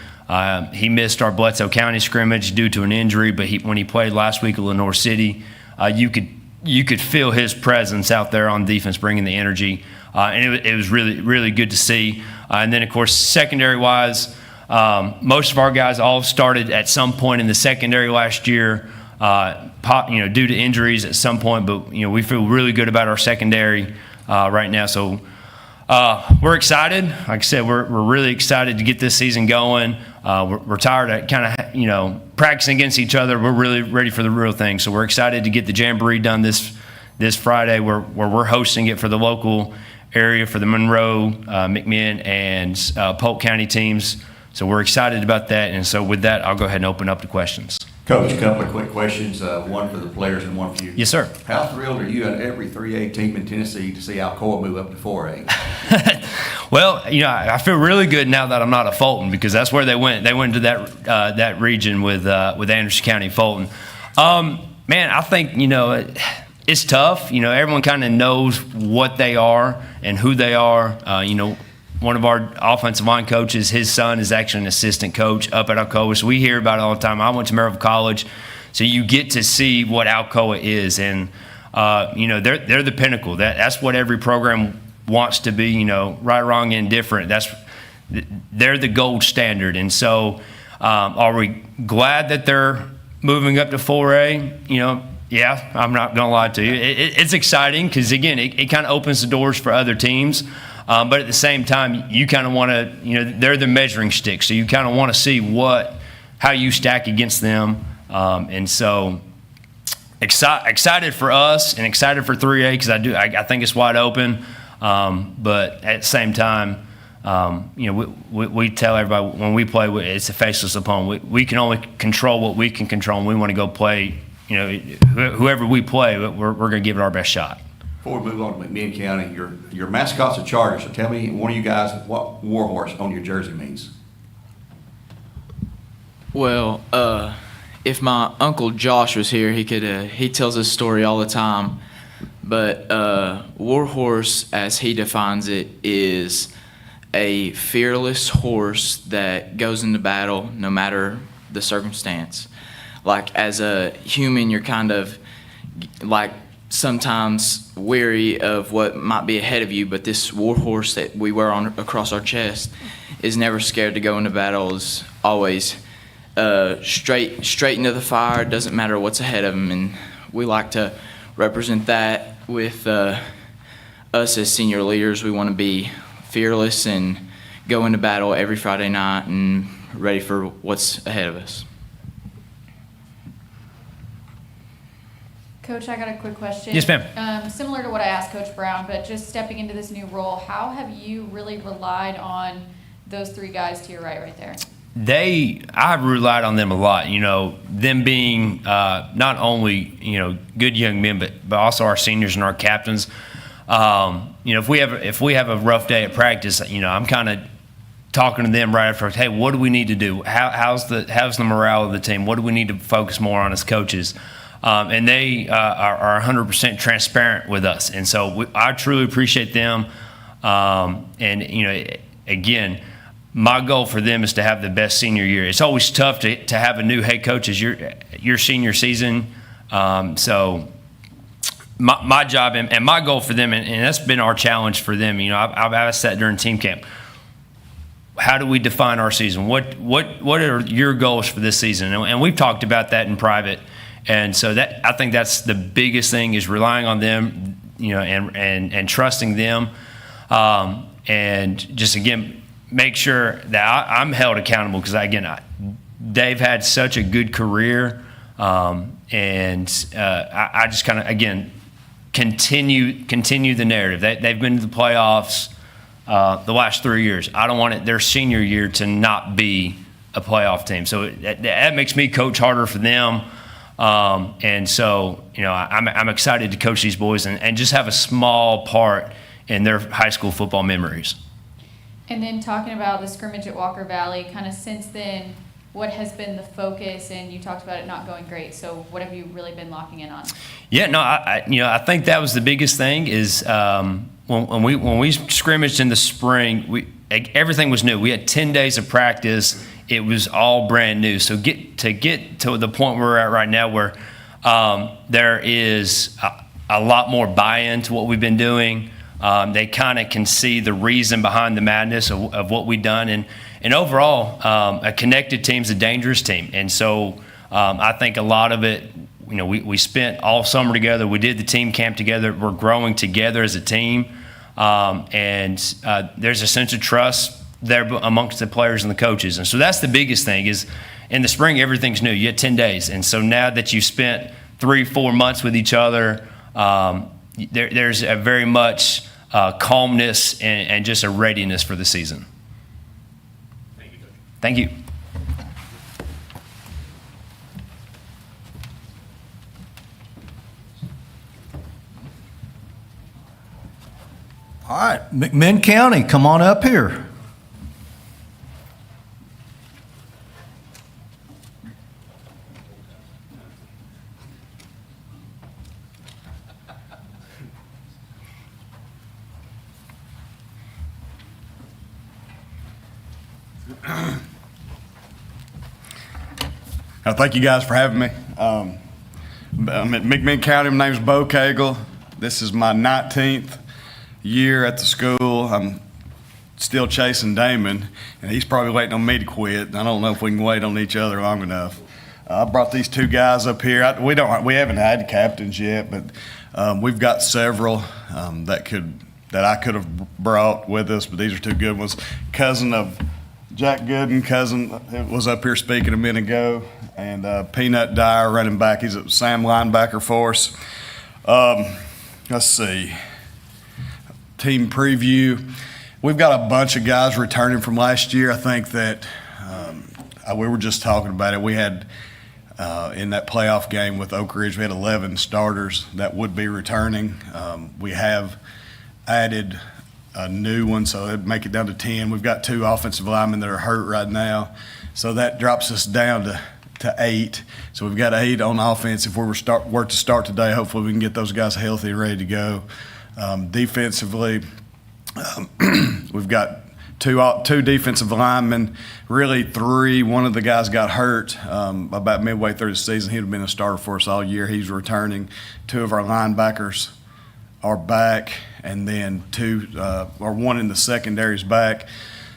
He missed our Bledsoe County scrimmage due to an injury, but when he played last week at Lenore City, you could feel his presence out there on defense, bringing the energy, and it was really, really good to see. And then, of course, secondary-wise, most of our guys all started at some point in the secondary last year, due to injuries at some point. But we feel really good about our secondary right now. So we're excited. Like I said, we're really excited to get this season going. We're tired of kind of practicing against each other. We're really ready for the real thing. So we're excited to get the Jamboree done this Friday, where we're hosting it for the local area for the Monroe, McMinn, and Polk County teams. So we're excited about that. And so with that, I'll go ahead and open up to questions. Coach, a couple of quick questions, one for the players and one for you. Yes, sir. How thrilled are you and every 3A team in Tennessee to see Alcoa move up to 4A? Well, I feel really good now that I'm not a Fulton, because that's where they went. They went to that region with Anderson County, Fulton. Man, I think, it's tough. Everyone kind of knows what they are and who they are. One of our offensive line coaches, his son is actually an assistant coach up at Alcoa, so we hear about it all the time. I went to Maryville College, so you get to see what Alcoa is, and they're the pinnacle. That's what every program wants to be. Right, wrong, indifferent. They're the gold standard, and so are we glad that they're moving up to 4A? Yeah, I'm not going to lie to you. It's exciting because, again, it kind of opens the doors for other teams. But at the same time, you kind of want to, they're the measuring stick. So you kind of want to see how you stack against them. And so excited for us and excited for 3A because I think it's wide open. But at the same time, we tell everybody when we play, it's a faceless opponent. We can only control what we can control, and we want to go play. Whoever we play, we're going to give it our best shot. Before we move on to McMinn County, your mascot's a charger. So tell me, one of you guys, what warhorse on your jersey means. Well, if my uncle Josh was here, he tells this story all the time. But warhorse, as he defines it, is a fearless horse that goes into battle no matter the circumstance. Like, as a human, you're kind of like sometimes weary of what might be ahead of you, but this war horse that we wear across our chest is never scared to go into battle, is always straight into the fire. It doesn't matter what's ahead of him, and we like to represent that with us as senior leaders. We want to be fearless and go into battle every Friday night and ready for what's ahead of us. Coach, I got a quick question. Yes, ma'am. Similar to what I asked Coach Brown, but just stepping into this new role, how have you really relied on those three guys to your right there? I've relied on them a lot. Them being not only good young men, but also our seniors and our captains. if we have a rough day at practice, I'm kind of talking to them right after, hey, what do we need to do? How's the morale of the team? What do we need to focus more on as coaches? And they are 100% transparent with us. And so I truly appreciate them. Again, my goal for them is to have the best senior year. It's always tough to have a new head coach as your senior season. So my job and my goal for them, and that's been our challenge for them. I've asked that during team camp. How do we define our season? What are your goals for this season? And we've talked about that in private. And so I think that's the biggest thing, is relying on them, and trusting them, and just again make sure that I'm held accountable, because they've had such a good career, and I just kind of again continue the narrative. They've been to the playoffs the last 3 years. I don't want their senior year to not be a playoff team. So that makes me coach harder for them. And so, I'm excited to coach these boys and just have a small part in their high school football memories. And then talking about the scrimmage at Walker Valley, kind of since then, what has been the focus? And you talked about it not going great. So what have you really been locking in on? Yeah, no, I think that was the biggest thing is when we scrimmaged in the spring, everything was new. We had 10 days of practice. It was all brand new. So get to the point where we're at right now, where there is a lot more buy-in to what we've been doing. They kind of can see the reason behind the madness of what we've done. And overall, a connected team is a dangerous team. And so I think a lot of it, we spent all summer together. We did the team camp together. We're growing together as a team. And there's a sense of trust there amongst the players and the coaches. And so that's the biggest thing, is in the spring, everything's new. You had 10 days. And so now that you've spent 3-4 months with each other, there's a very much calmness and just a readiness for the season. Thank you. All right, McMinn County, come on up here. Thank you guys for having me. I'm at McMinn County. My name's Bo Cagle. This is my 19th year at the school. I'm still chasing Damon, and he's probably waiting on me to quit. I don't know if we can wait on each other long enough. I brought these two guys up here. We haven't had captains yet, but we've got several that I could have brought with us, but these are two good ones. Cousin of Jack Gooden, was up here speaking a minute ago, and Peanut Dyer, running back. He's a Sam linebacker for us. Let's see. Team preview. We've got a bunch of guys returning from last year. I think that we were just talking about it. We had in that playoff game with Oak Ridge, we had 11 starters that would be returning. We have added a new one, so it'd make it down to 10. We've got 2 offensive linemen that are hurt right now, so that drops us down to 8. So we've got 8 on offense. If we were to start today, hopefully we can get those guys healthy and ready to go. Defensively, we've got two defensive linemen, really 3. One of the guys got hurt about midway through the season. He'd have been a starter for us all year. He's returning. 2 of our linebackers are back, and then 1 in the secondary is back.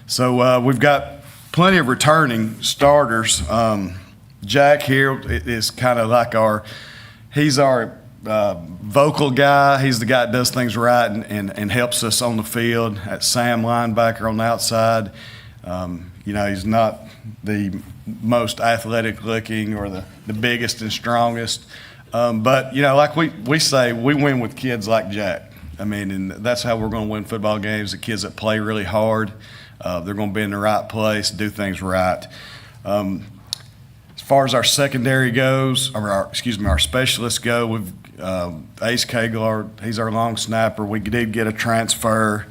So we've got plenty of returning starters. Jack here is kind of like he's our vocal guy. He's the guy that does things right and helps us on the field. At Sam linebacker on the outside, he's not the most athletic looking or the biggest and strongest. But, like we say, we win with kids like Jack. I mean, and that's how we're going to win football games, the kids that play really hard. They're going to be in the right place, do things right. As far as our secondary goes, or our specialists go, we've Ace Cagle, he's our long snapper. We did get a transfer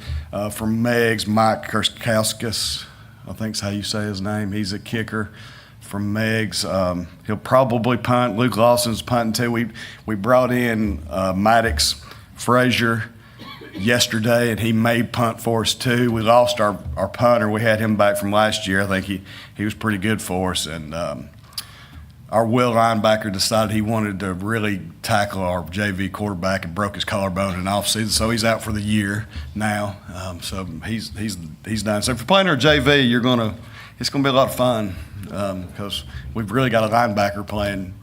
from Meigs, Mike Kurskauskas, I think's how you say his name. He's a kicker from Meigs. He'll probably punt. Luke Lawson's punting too. We brought in Maddox Frazier yesterday, and he may punt for us too. We lost our punter. We had him back from last year. I think he was pretty good for us. And our Will linebacker decided he wanted to really tackle our JV quarterback and broke his collarbone in offseason, so he's out for the year now. So he's done. So if you're playing our JV, it's gonna be a lot of fun because we've really got a linebacker playing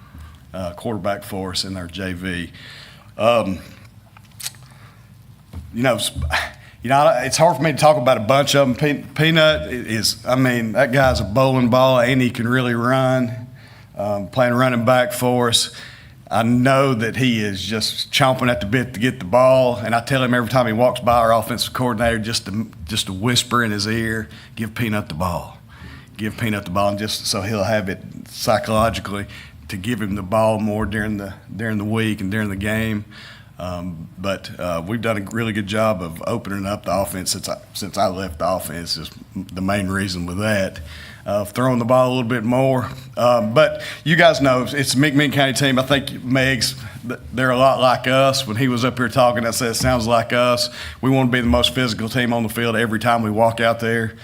quarterback for us in our JV. It's hard for me to talk about a bunch of them. Peanut that guy's a bowling ball, and he can really run. Playing running back for us. I know that he is just chomping at the bit to get the ball, and I tell him every time he walks by our offensive coordinator just to whisper in his ear, give Peanut the ball. Give Peanut the ball, and just so he'll have it psychologically to give him the ball more during the week and during the game. But we've done a really good job of opening up the offense since I left the offense is the main reason with that. Throwing the ball a little bit more. But you guys know it's a McMinn County team. I think Meigs, they're a lot like us. When he was up here talking, I said, it sounds like us. We want to be the most physical team on the field every time we walk out there.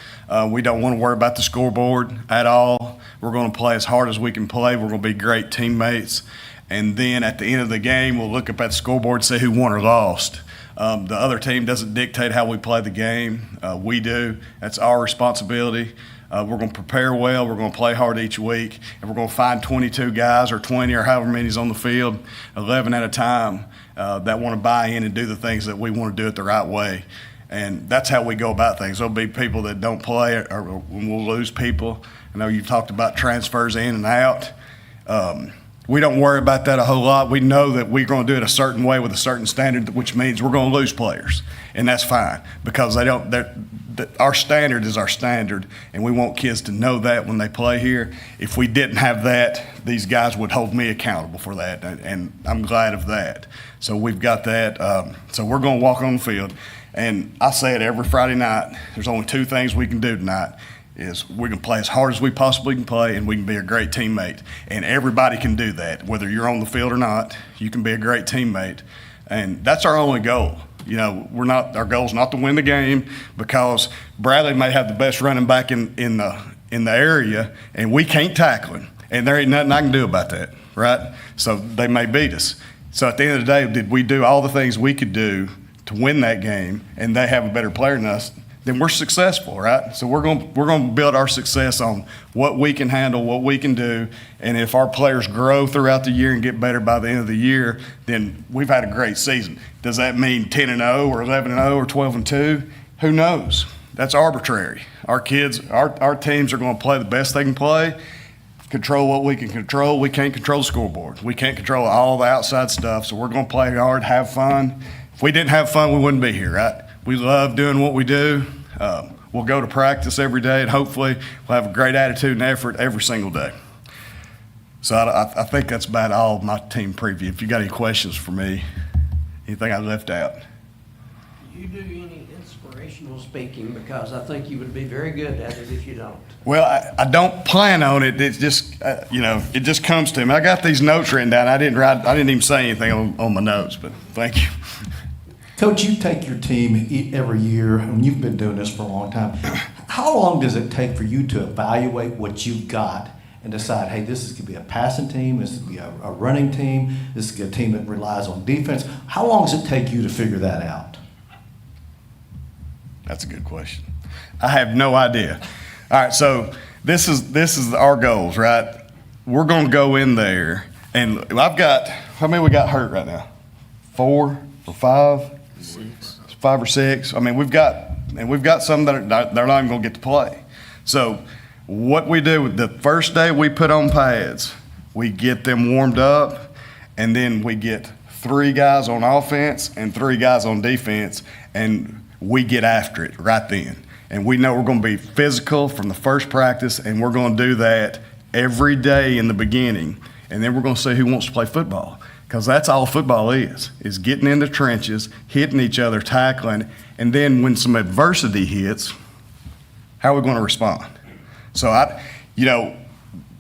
We don't want to worry about the scoreboard at all. We're going to play as hard as we can play. We're going to be great teammates. And then at the end of the game, we'll look up at the scoreboard and see who won or lost. The other team doesn't dictate how we play the game. We do. That's our responsibility. We're going to prepare well. We're going to play hard each week. And we're going to find 22 guys or 20 or however many's on the field, 11 at a time, that want to buy in and do the things that we want to do it the right way. And that's how we go about things. There'll be people that don't play or we'll lose people. I know you talked about transfers in and out. We don't worry about that a whole lot. We know that we're going to do it a certain way with a certain standard, which means we're going to lose players, and that's fine because our standard is our standard, and we want kids to know that when they play here. If we didn't have that, these guys would hold me accountable for that, and I'm glad of that. So we've got that. So we're going to walk on the field, and I say it every Friday night. There's only two things we can do tonight. Is we can play as hard as we possibly can play, and we can be a great teammate. And everybody can do that. Whether you're on the field or not, you can be a great teammate. And that's our only goal. Our goal is not to win the game because Bradley may have the best running back in the area, and we can't tackle him. And there ain't nothing I can do about that, right? So they may beat us. So at the end of the day, did we do all the things we could do to win that game, and they have a better player than us, then we're successful, right? So we're going to build our success on what we can handle, what we can do, and if our players grow throughout the year and get better by the end of the year, then we've had a great season. Does that mean 10-0 or 11-0 or 12-2? Who knows? That's arbitrary. Our kids, our teams are going to play the best they can play, control what we can control. We can't control the scoreboard. We can't control all the outside stuff, so we're going to play hard, have fun. If we didn't have fun, we wouldn't be here, right? We love doing what we do. We'll go to practice every day, and hopefully we'll have a great attitude and effort every single day. So I think that's about all of my team preview. If you got any questions for me, anything I left out. Do you do any inspirational speaking? Because I think you would be very good at it if you don't. Well, I don't plan on it. It's just, it just comes to me. I got these notes written down. I didn't even say anything on my notes, but thank you. Coach, you take your team every year, and you've been doing this for a long time. How long does it take for you to evaluate what you've got and decide, hey, this is going to be a passing team, this is going to be a running team, this is a team that relies on defense? How long does it take you to figure that out? That's a good question. I have no idea. All right, so this is our goals, right? We're going to go in there, and I've got, how many we got hurt right now? 4 or 5? 5 or 6. I mean, we've got some that they're not even going to get to play. So what we do, the first day we put on pads, we get them warmed up, and then we get 3 guys on offense and 3 guys on defense, and we get after it right then. And we know we're going to be physical from the first practice, and we're going to do that every day in the beginning, and then we're going to see who wants to play football. Because that's all football is getting in the trenches, hitting each other, tackling, and then when some adversity hits, how are we going to respond? So,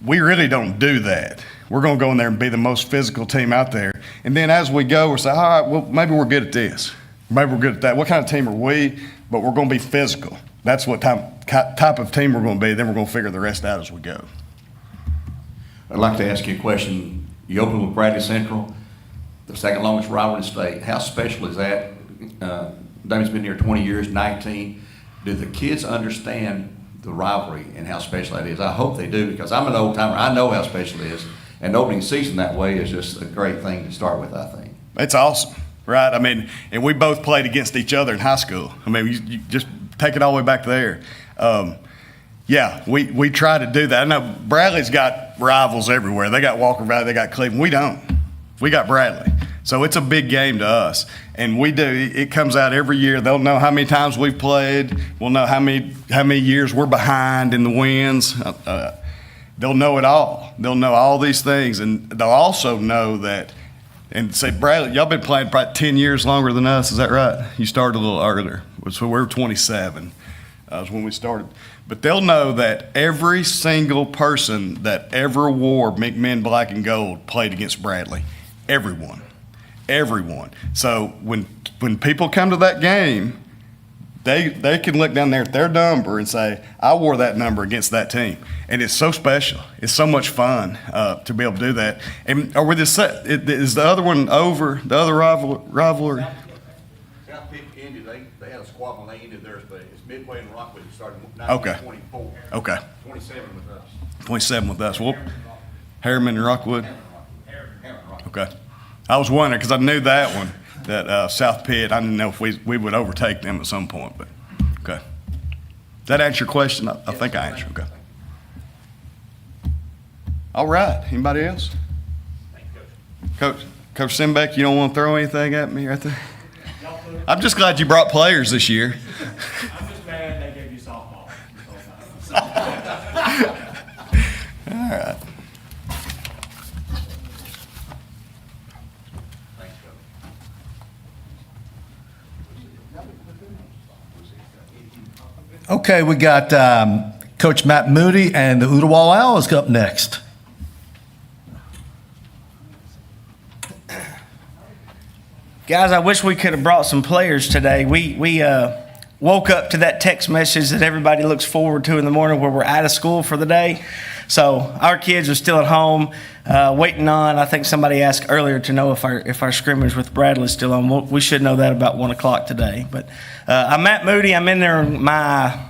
we really don't do that. We're going to go in there and be the most physical team out there. And then as we go, we'll say, all right, well, maybe we're good at this. Maybe we're good at that. What kind of team are we? But we're going to be physical. That's what type of team we're going to be. Then we're going to figure the rest out as we go. I'd like to ask you a question. You opened with Bradley Central, the second longest rivalry in the state. How special is that? Damon's been here 20 years, 19. Do the kids understand the rivalry and how special that is? I hope they do, because I'm an old timer. I know how special it is. And opening season that way is just a great thing to start with, I think. It's awesome, right? I mean, and we both played against each other in high school. I mean, you just take it all the way back there. Yeah, we try to do that. I know Bradley's got rivals everywhere. They got Walker Valley, they got Cleveland. We don't. We got Bradley. So it's a big game to us. And we do. It comes out every year. They'll know how many times we've played. We'll know how many years we're behind in the wins. They'll know it all. They'll know all these things. And they'll also know that, and say, Bradley, y'all been playing probably 10 years longer than us. Is that right? You started a little earlier. So we were 27 was when we started. But they'll know that every single person that ever wore McMinn black and gold played against Bradley. Everyone. So when people come to that game, they can look down there at their number and say, I wore that number against that team. And it's so special. It's so much fun to be able to do that. And is the other one over, the other rivalry? South Pitt ended, they had a squabble and they ended theirs, but it's Midway and Rockwood that started in Okay. 1924. Okay. 27 with us. 27 with us. Well, Harriman and Rockwood? Okay. I was wondering, because I knew that one, that South Pitt, I didn't know if we would overtake them at some point, but, okay. Does that answer your question? I think I answered, okay. All right, anybody else? Coach Simbeck, you don't want to throw anything at me right there? I'm just glad you brought players this year. I'm just mad they gave you softball. All right. Okay, we got Coach Matt Moody and the Ooltewah Owls up next. Guys, I wish we could have brought some players today. We woke up to that text message that everybody looks forward to in the morning where we're out of school for the day. So our kids are still at home waiting on, I think somebody asked earlier to know if our scrimmage with Bradley is still on. We should know that about 1 o'clock today. But I'm Matt Moody. I'm in there my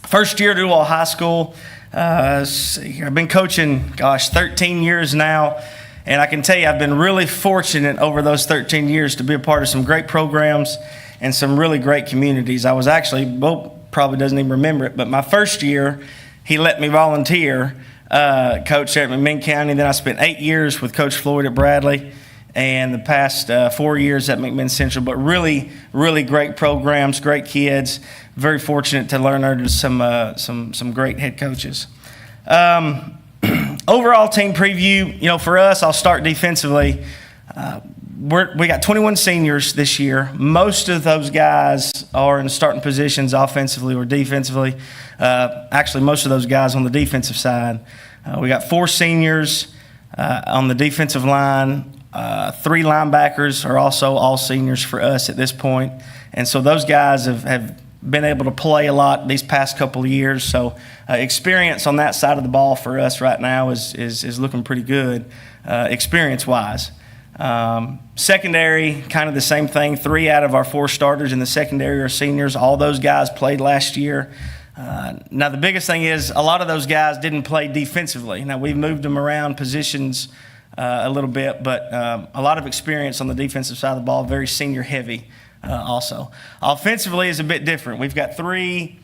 first year at Ooltewah High School. I've been coaching, 13 years now. And I can tell you, I've been really fortunate over those 13 years to be a part of some great programs and some really great communities. I was actually, Bo probably doesn't even remember it, but my first year, he let me volunteer, coach at McMinn County. Then I spent 8 years with Coach Floyd at Bradley, and the past 4 years at McMinn Central. But really, really great programs, great kids. Very fortunate to learn under some great head coaches. Overall team preview, for us, I'll start defensively. We got 21 seniors this year. Most of those guys are in starting positions offensively or defensively. Actually, most of those guys on the defensive side. We got 4 seniors on the defensive line. 3 linebackers are also all seniors for us at this point. And so those guys have been able to play a lot these past couple of years. So experience on that side of the ball for us right now is looking pretty good experience-wise. Secondary, kind of the same thing. 3 out of our 4 starters in the secondary are seniors. All those guys played last year. Now, the biggest thing is a lot of those guys didn't play defensively. Now, we've moved them around positions a little bit, but a lot of experience on the defensive side of the ball, very senior heavy also. Offensively is a bit different. We've got 3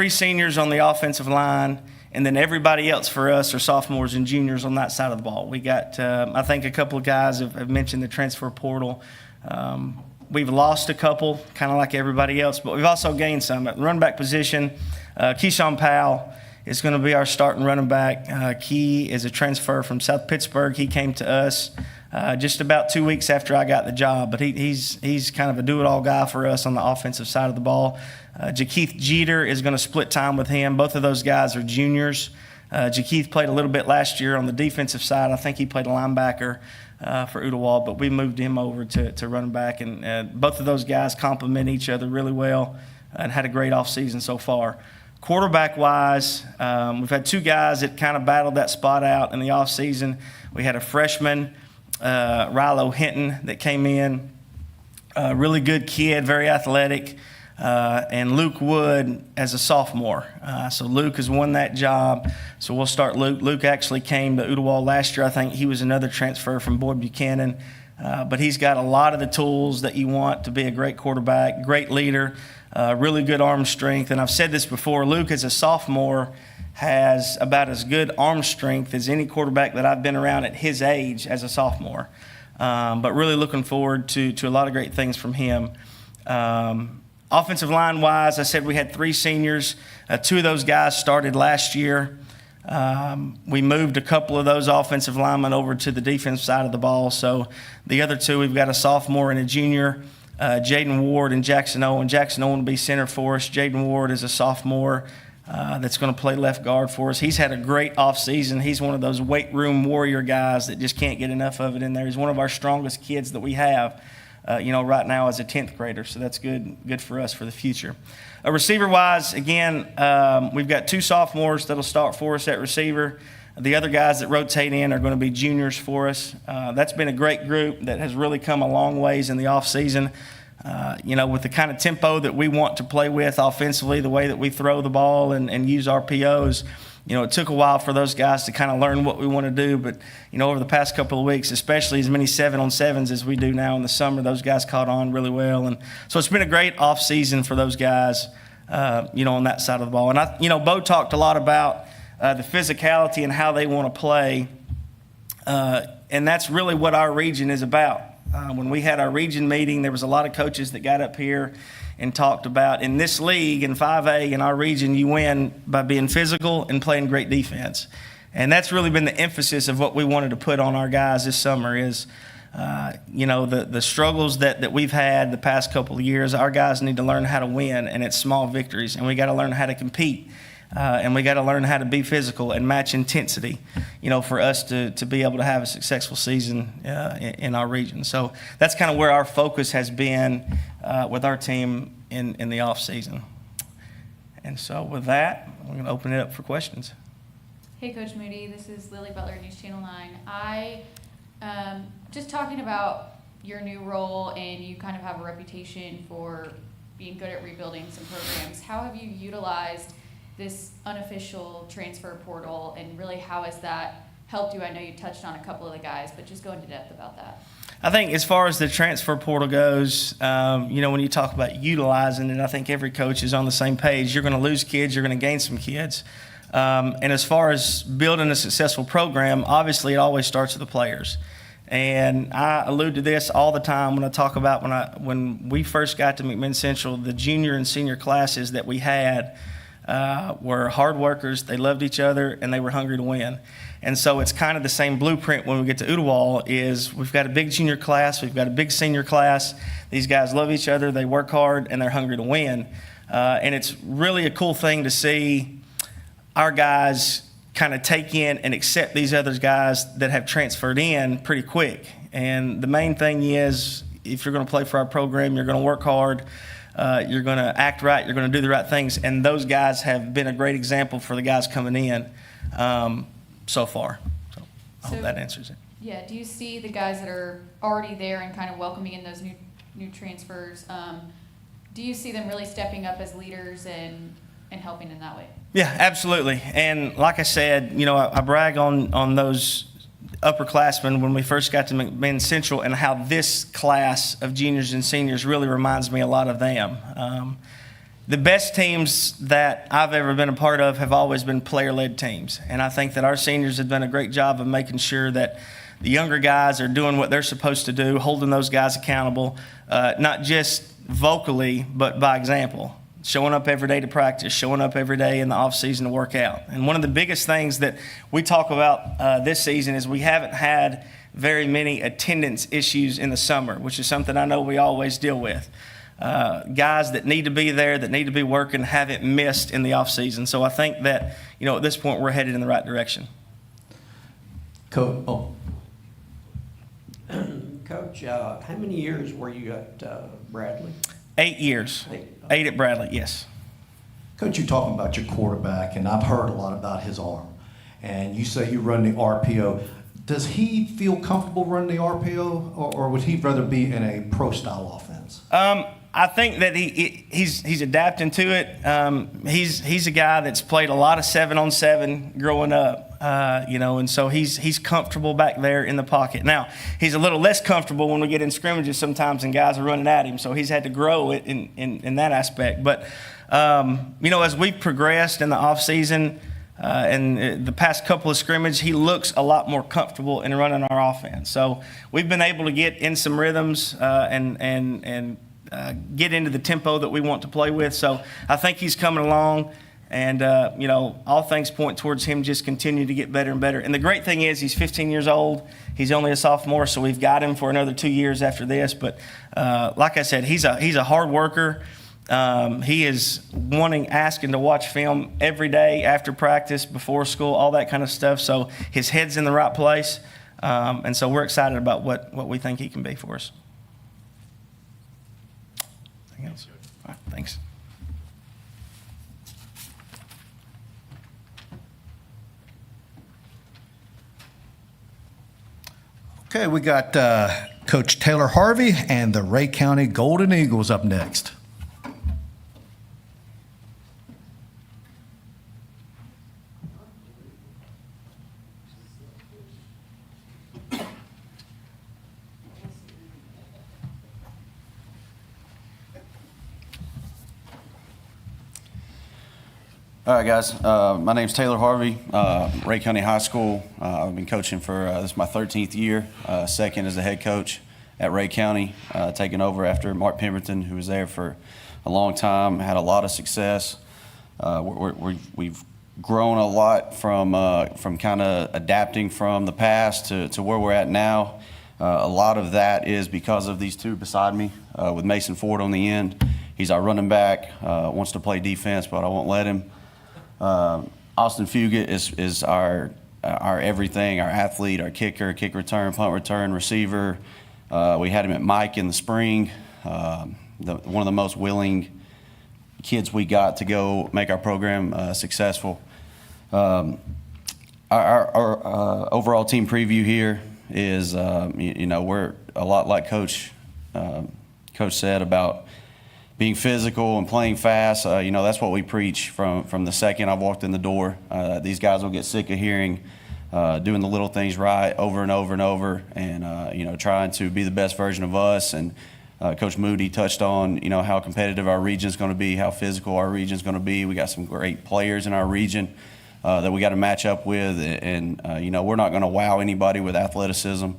seniors on the offensive line, and then everybody else for us are sophomores and juniors on that side of the ball. We got, I think a couple of guys have mentioned the transfer portal. We've lost a couple, kind of like everybody else, but we've also gained some. At the running back position, Keyshawn Powell is going to be our starting running back. Key is a transfer from South Pittsburgh. He came to us just about 2 weeks after I got the job, but he's kind of a do-it-all guy for us on the offensive side of the ball. Jakeith Jeter is going to split time with him. Both of those guys are juniors. Jakeith played a little bit last year on the defensive side. I think he played a linebacker for Ooltewah, but we moved him over to running back, and both of those guys complement each other really well and had a great offseason so far. Quarterback-wise, we've had two guys that kind of battled that spot out in the offseason. We had a freshman, Rilo Hinton, that came in, a really good kid, very athletic, and Luke Wood as a sophomore. So Luke has won that job. So we'll start Luke. Luke actually came to Ooltewah last year. I think he was another transfer from Boyd Buchanan. But he's got a lot of the tools that you want to be a great quarterback, great leader, really good arm strength. And I've said this before, Luke as a sophomore has about as good arm strength as any quarterback that I've been around at his age as a sophomore. But really looking forward to a lot of great things from him. Offensive line-wise, I said we had 3 seniors. 2 of those guys started last year. We moved a couple of those offensive linemen over to the defense side of the ball. So the other 2, we've got a sophomore and a junior, Jaden Ward and Jackson Owen. Jackson Owen will be center for us. Jaden Ward is a sophomore that's going to play left guard for us. He's had a great offseason. He's one of those weight room warrior guys that just can't get enough of it in there. He's one of our strongest kids that we have. Right now as a 10th grader, so that's good for us for the future. Receiver-wise, again, we've got 2 sophomores that'll start for us at receiver. The other guys that rotate in are going to be juniors for us. That's been a great group that has really come a long ways in the offseason. With the kind of tempo that we want to play with offensively, the way that we throw the ball and use our POs, it took a while for those guys to kind of learn what we want to do, but, over the past couple of weeks, especially as many 7-on-7s as we do now in the summer, those guys caught on really well. And so it's been a great off-season for those guys, on that side of the ball. And, Bo talked a lot about the physicality and how they want to play, and that's really what our region is about. When we had our region meeting, there was a lot of coaches that got up here and talked about in this league, in 5A, in our region, you win by being physical and playing great defense. And that's really been the emphasis of what we wanted to put on our guys this summer is, the struggles that we've had the past couple of years, our guys need to learn how to win, and it's small victories. And we got to learn how to compete, and we got to learn how to be physical and match intensity, for us to be able to have a successful season in our region. So that's kind of where our focus has been with our team in the off season. And so with that, we're going to open it up for questions. Hey, Coach Moody, this is Lily Butler, News Channel 9. I just talking about your new role, and you kind of have a reputation for being good at rebuilding some programs. How have you utilized this unofficial transfer portal, and really how has that helped you? I know you touched on a couple of the guys, but just go into depth about that. I think as far as the transfer portal goes, when you talk about utilizing it, I think every coach is on the same page. You're going to lose kids, you're going to gain some kids. And as far as building a successful program, obviously it always starts with the players. And I allude to this all the time when I talk about when we first got to McMinn Central, the junior and senior classes that we had were hard workers, they loved each other, and they were hungry to win. And so it's kind of the same blueprint when we get to Ooltewah is we've got a big junior class, we've got a big senior class. These guys love each other, they work hard, and they're hungry to win. And it's really a cool thing to see our guys kind of take in and accept these other guys that have transferred in pretty quick. And the main thing is if you're going to play for our program, you're going to work hard, you're going to act right, you're going to do the right things. And those guys have been a great example for the guys coming in so far. So I hope that answers it. Yeah, do you see the guys that are already there and kind of welcoming in those new transfers, do you see them really stepping up as leaders and helping in that way? Yeah, absolutely. And like I said, I brag on those upperclassmen when we first got to McMinn Central and how this class of juniors and seniors really reminds me a lot of them. The best teams that I've ever been a part of have always been player-led teams. And I think that our seniors have done a great job of making sure that the younger guys are doing what they're supposed to do, holding those guys accountable, not just vocally, but by example. showing up every day to practice, showing up every day in the off season to work out. And one of the biggest things that we talk about this season is we haven't had very many attendance issues in the summer, which is something I know we always deal with. Guys that need to be there, that need to be working, haven't missed in the off season. So I think that, at this point we're headed in the right direction. Coach, how many years were you at Bradley? 8 years. 8 at Bradley, yes. Coach, you're talking about your quarterback, and I've heard a lot about his arm. And you say you run the RPO. Does he feel comfortable running the RPO, or would he rather be in a pro-style offense? I think that he's adapting to it. He's a guy that's played a lot of 7-on-7 growing up, and so he's comfortable back there in the pocket. Now, he's a little less comfortable when we get in scrimmages sometimes and guys are running at him, so he's had to grow it in that aspect. But, as we've progressed in the offseason and the past couple of scrimmages, he looks a lot more comfortable in running our offense. So we've been able to get in some rhythms and get into the tempo that we want to play with. So I think he's coming along, and all things point towards him just continue to get better and better. And the great thing is he's 15 years old. He's only a sophomore, so we've got him for another 2 years after this. But like I said, he's a hard worker. He is asking to watch film every day after practice, before school, all that kind of stuff. So his head's in the right place, and so we're excited about what we think he can be for us. Anything else? All right, thanks. Okay, we got Coach Taylor Harvey and the Rhea County Golden Eagles up next. All right, guys. My name's Taylor Harvey, Rhea County High School. I've been coaching for, this is my 13th year, second as the head coach at Rhea County, taking over after Mark Pemberton, who was there for a long time, had a lot of success. We've grown a lot from kind of adapting from the past to where we're at now. A lot of that is because of these two beside me, with Mason Ford on the end. He's our running back, wants to play defense, but I won't let him. Austin Fugit is our everything, our athlete, our kicker, kick return, punt return, receiver. We had him at Mike in the spring, one of the most willing kids we got to go make our program successful. Our overall team preview here is, we're a lot like Coach said about being physical and playing fast. That's what we preach from the second I've walked in the door. These guys will get sick of hearing doing the little things right over and over and over, and trying to be the best version of us. And Coach Moody touched on how competitive our region is going to be, how physical our region is going to be. We got some great players in our region that we got to match up with, and we're not going to wow anybody with athleticism.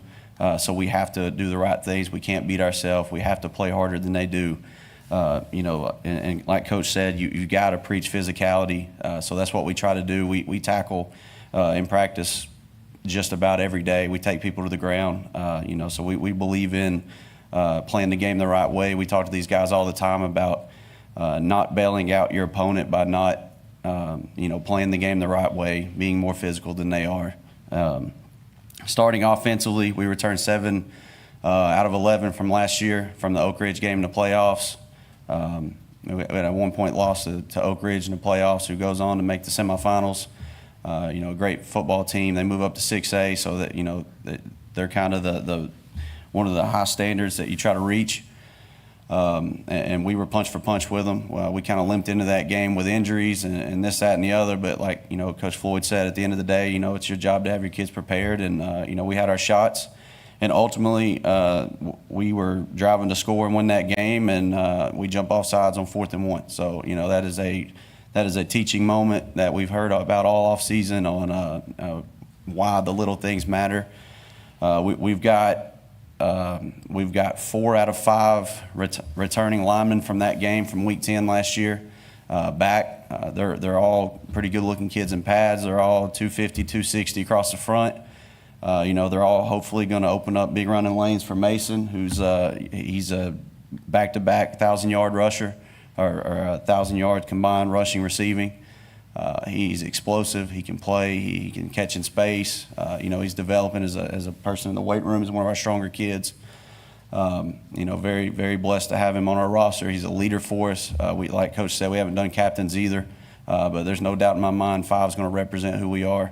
So we have to do the right things. We can't beat ourselves. We have to play harder than they do. And like Coach said, you got to preach physicality. So that's what we try to do. We tackle in practice just about every day. We take people to the ground. So we believe in playing the game the right way. We talk to these guys all the time about not bailing out your opponent by not playing the game the right way, being more physical than they are. Starting offensively, we returned 7 out of 11 from last year from the Oak Ridge game in the playoffs. We had a 1-point loss to Oak Ridge in the playoffs, who goes on to make the semifinals. A great football team. They move up to 6A, so that they're kind of the one of the high standards that you try to reach. And we were punch for punch with them. Well, we kind of limped into that game with injuries and this, that, and the other. But like Coach Floyd said, at the end of the day, it's your job to have your kids prepared. And we had our shots. And ultimately, we were driving to score and win that game, and we jump off sides on 4th and 1. So that is a teaching moment that we've heard about all off season on why the little things matter. We've got 4 out of 5 returning linemen from that game from Week 10 last year. back. They're all pretty good-looking kids in pads. They're all 250, 260 across the front. They're all hopefully going to open up big running lanes for Mason, he's a back-to-back 1,000-yard rusher, or 1,000 yards combined rushing, receiving. He's explosive. He can play. He can catch in space. He's developing as a person in the weight room. He's one of our stronger kids. Very, very blessed to have him on our roster. He's a leader for us. Like Coach said, we haven't done captains either, but there's no doubt in my mind 5 is going to represent who we are.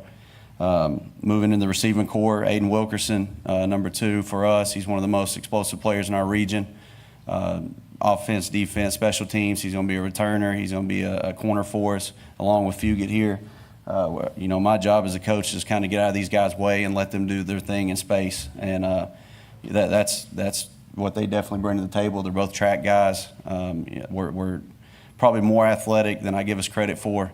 Moving in the receiving core, Aiden Wilkerson, number 2 for us. He's one of the most explosive players in our region. Offense, defense, special teams. He's going to be a returner. He's going to be a corner for us, along with Fugit here. My job as a coach is kind of get out of these guys' way and let them do their thing in space. And that's what they definitely bring to the table. They're both track guys. We're probably more athletic than I give us credit for.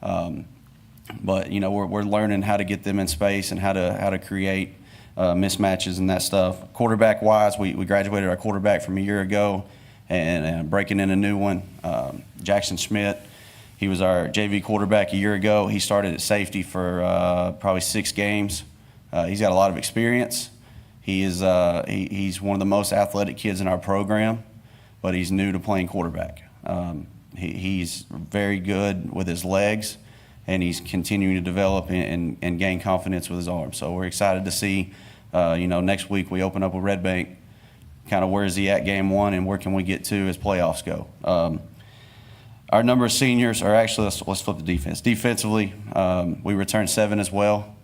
But we're learning how to get them in space and how to create mismatches and that stuff. Quarterback wise, we graduated our quarterback from a year ago and breaking in a new one. Jackson Schmidt, he was our JV quarterback a year ago. He started at safety for probably 6 games. He's got a lot of experience. He's one of the most athletic kids in our program, but he's new to playing quarterback. He's very good with his legs, and he's continuing to develop and gain confidence with his arms. So we're excited to see, next week we open up with Red Bank, kind of where is he at game 1 and where can we get to as playoffs go. Our number of seniors are actually, let's flip the defense. Defensively, we returned 7 as well.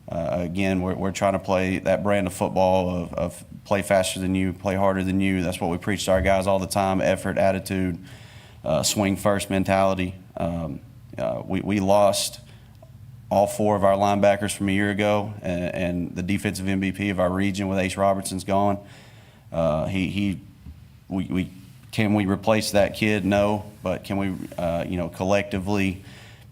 Again, we're trying to play that brand of football of play faster than you, play harder than you. That's what we preach to our guys all the time: effort, attitude, swing first mentality. We lost all 4 of our linebackers from a year ago, and the defensive MVP of our region with Ace Robertson's gone. Can we replace that kid? No, but can we, collectively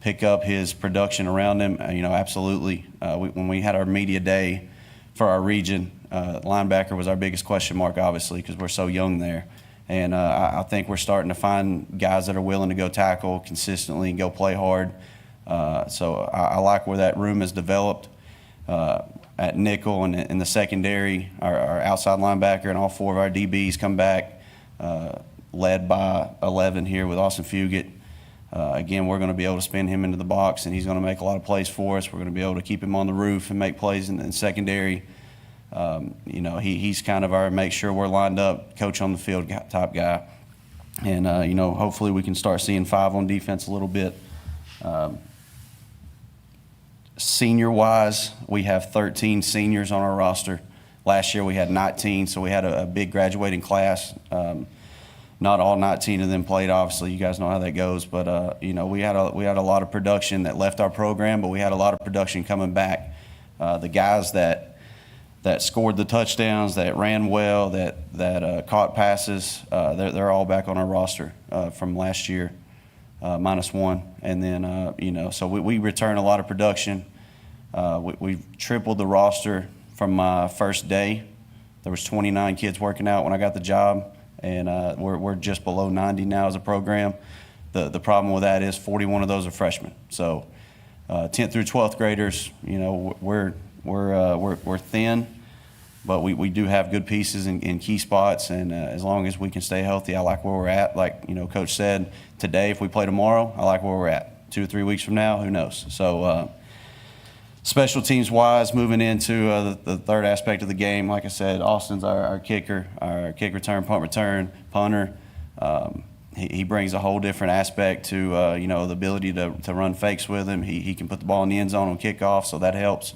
pick up his production around him? Absolutely. When we had our media day for our region, linebacker was our biggest question mark, obviously, because we're so young there. And I think we're starting to find guys that are willing to go tackle consistently and go play hard. So I like where that room has developed. At nickel and in the secondary, our outside linebacker and all 4 of our DBs come back, led by 11 here with Austin Fugit. Again, we're going to be able to spin him into the box, and he's going to make a lot of plays for us. We're going to be able to keep him on the roof and make plays in secondary. He's kind of our make sure we're lined up, coach on the field type guy. And, hopefully we can start seeing 5 on defense a little bit. Senior-wise, we have 13 seniors on our roster. Last year we had 19, so we had a big graduating class. Not all 19 of them played, obviously. You guys know how that goes. But, we had a lot of production that left our program, but we had a lot of production coming back. The guys that scored the touchdowns, that ran well, that caught passes, they're all back on our roster from last year. -1. And then, so we return a lot of production. We've tripled the roster from my first day. There was 29 kids working out when I got the job, and we're just below 90 now as a program. The problem with that is 41 of those are freshmen. So 10th through 12th graders, we're thin, but we do have good pieces in key spots, and as long as we can stay healthy, I like where we're at. Like Coach said, today, if we play tomorrow, I like where we're at. 2 or 3 weeks from now, who knows? So special teams wise, moving into the third aspect of the game, like I said, Austin's our kicker, our kick return, punt return, punter. He brings a whole different aspect to the ability to run fakes with him. He can put the ball in the end zone on kickoff, so that helps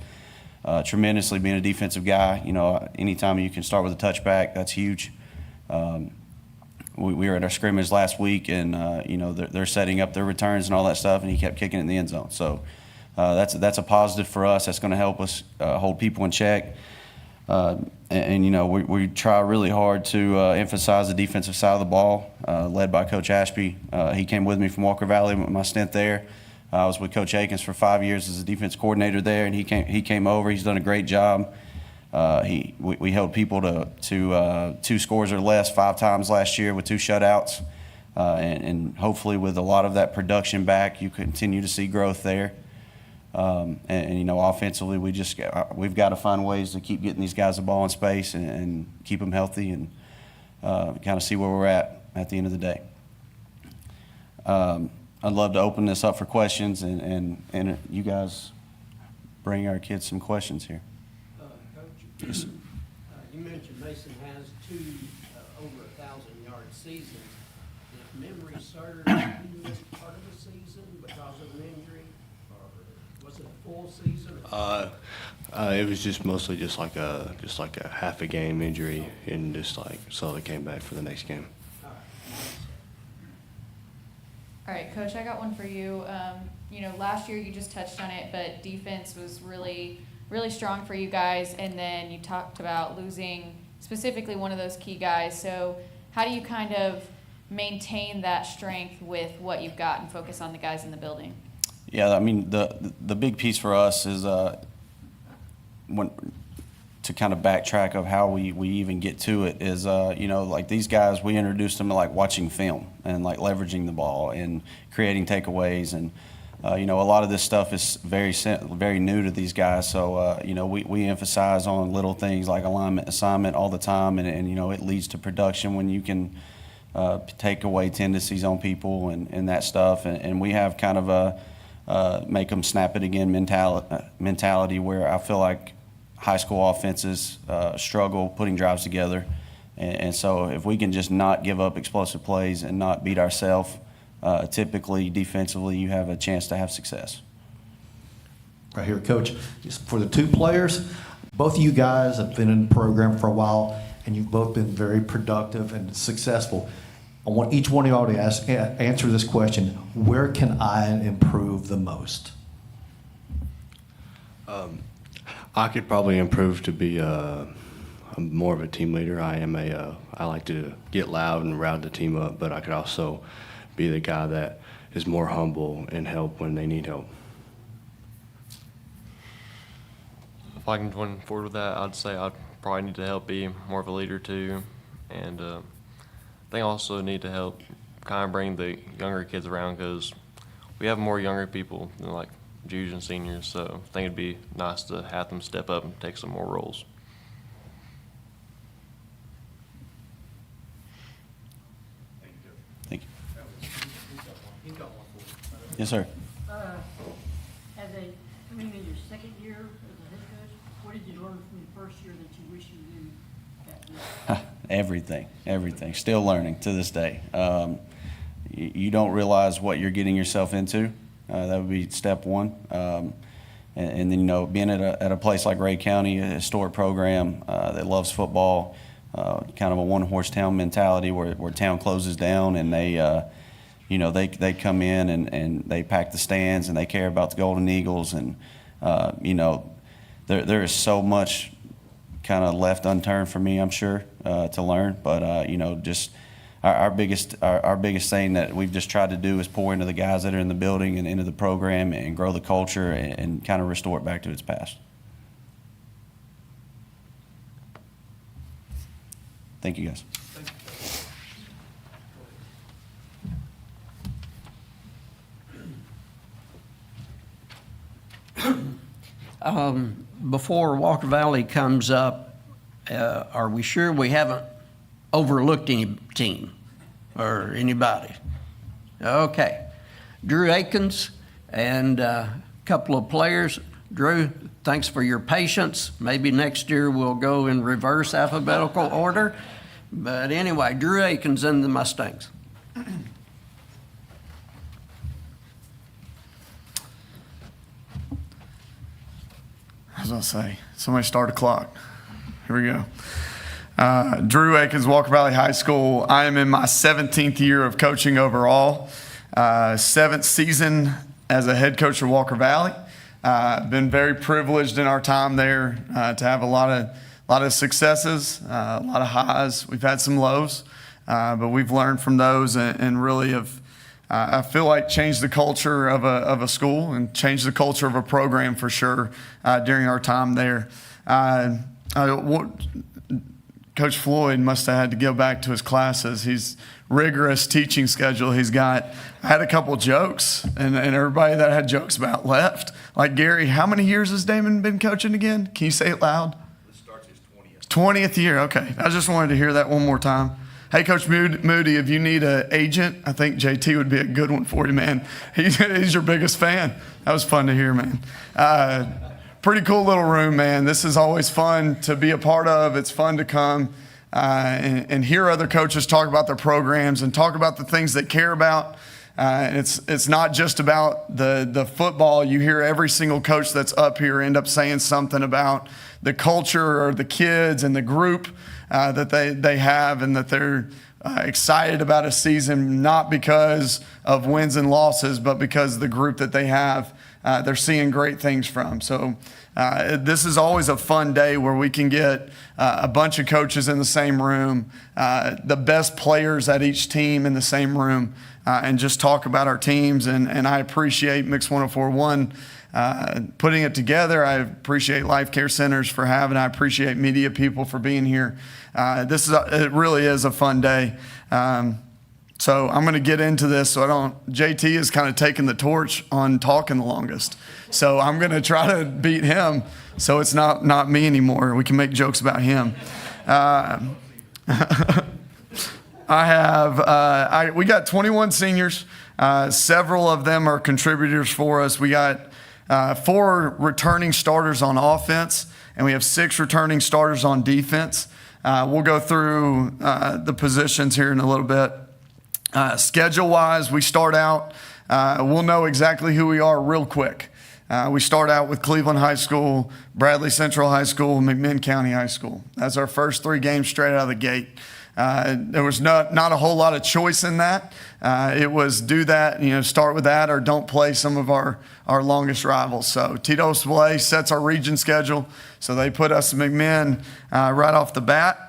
tremendously. Being a defensive guy, anytime you can start with a touchback, that's huge. We were at our scrimmage last week, and they're setting up their returns and all that stuff, and he kept kicking it in the end zone. So that's a positive for us. That's going to help us hold people in check. We try really hard to emphasize the defensive side of the ball, led by Coach Ashby. He came with me from Walker Valley with my stint there. I was with Coach Akins for 5 years as a defense coordinator there, and he came over. He's done a great job. We held people to 2 scores or less 5 times last year with 2 shutouts. And hopefully with a lot of that production back, you continue to see growth there. And offensively, we've got to find ways to keep getting these guys the ball in space and keep them healthy and kind of see where we're at the end of the day. I'd love to open this up for questions and you guys bring our kids some questions here. Coach, Yes. You mentioned Mason has two over 1,000-yard seasons. If memory serves, you missed part of the season because of an injury, or was it a full season? It was just mostly just like a half a game injury, and just like slowly came back for the next game. All right, Coach, I got one for you. Last year you just touched on it, but defense was really, really strong for you guys, and then you talked about losing specifically one of those key guys. So how do you kind of maintain that strength with what you've got and focus on the guys in the building? Yeah, I mean, the big piece for us is to kind of backtrack of how we even get to it is, like these guys, we introduced them to like watching film and like leveraging the ball and creating takeaways. And, a lot of this stuff is very new to these guys. So, we emphasize on little things like alignment, assignment all the time. And it leads to production when you can take away tendencies on people and that stuff. And we have kind of a make them snap it again mentality where I feel like high school offenses struggle putting drives together. And so if we can just not give up explosive plays and not beat ourselves, typically defensively you have a chance to have success. Right here, Coach, just for the two players, both of you guys have been in the program for a while, and you've both been very productive and successful. I want each one of y'all to answer this question: where can I improve the most? I could probably improve to be more of a team leader. I like to get loud and route the team up, but I could also be the guy that is more humble and help when they need help. If I can join forward with that, I'd say I'd probably need to help be more of a leader too, and I think I also need to help kind of bring the younger kids around because we have more younger people than like juniors and seniors, so I think it'd be nice to have them step up and take some more roles. Thank you. Yes, sir. In your second year as a head coach, what did you learn from the first year that you wish you knew? Everything. Still learning to this day. You don't realize what you're getting yourself into. That would be step one. And then, being at a place like Rhea County, a historic program that loves football, kind of a one-horse town mentality where town closes down and they come in and they pack the stands and they care about the Golden Eagles. And, there is so much kind of left unturned for me, I'm sure, to learn. But, just our biggest thing that we've just tried to do is pour into the guys that are in the building and into the program and grow the culture and kind of restore it back to its past. Thank you, guys. Before Walker Valley comes up, are we sure we haven't overlooked any team or anybody? Okay. Drew Akins and a couple of players. Drew, thanks for your patience. Maybe next year we'll go in reverse alphabetical order. But anyway, Drew Akins and the Mustangs. I was going to say, somebody start a clock. Here we go. Drew Akins, Walker Valley High School. I am in my 17th year of coaching overall. 7th season as a head coach of Walker Valley. Been very privileged in our time there to have a lot of successes, a lot of highs. We've had some lows, but we've learned from those and really have, I feel like, changed the culture of a school and changed the culture of a program for sure during our time there. Coach Floyd must have had to go back to his classes. He's rigorous teaching schedule he's got. I had a couple jokes, and everybody that I had jokes about left. Like, Gary, how many years has Damon been coaching again? Can you say it loud? This starts his 20th. 20th year, okay. I just wanted to hear that one more time. Hey, Coach Moody, if you need an agent, I think JT would be a good one for you, man. He's your biggest fan. That was fun to hear, man. Pretty cool little room, man. This is always fun to be a part of. It's fun to come and hear other coaches talk about their programs and talk about the things they care about. It's not just about the football. You hear every single coach that's up here end up saying something about the culture or the kids and the group that they have, and that they're excited about a season, not because of wins and losses, but because the group that they have, they're seeing great things from. So this is always a fun day where we can get a bunch of coaches in the same room, the best players at each team in the same room, and just talk about our teams. And I appreciate Mix 104.1 putting it together. I appreciate Life Care Centers for having it. I appreciate media people for being here. It really is a fun day. So I'm going to get into this. JT is kind of taking the torch on talking the longest. So I'm going to try to beat him so it's not me anymore. We can make jokes about him. We got 21 seniors. Several of them are contributors for us. We got 4 returning starters on offense, and we have 6 returning starters on defense. We'll go through the positions here in a little bit. Schedule-wise, we start out, we'll know exactly who we are real quick. We start out with Cleveland High School, Bradley Central High School, McMinn County High School. That's our first 3 games straight out of the gate. There was not a whole lot of choice in that. It was do that, start with that, or don't play some of our longest rivals. So Tito Sway sets our region schedule. So they put us in McMinn right off the bat.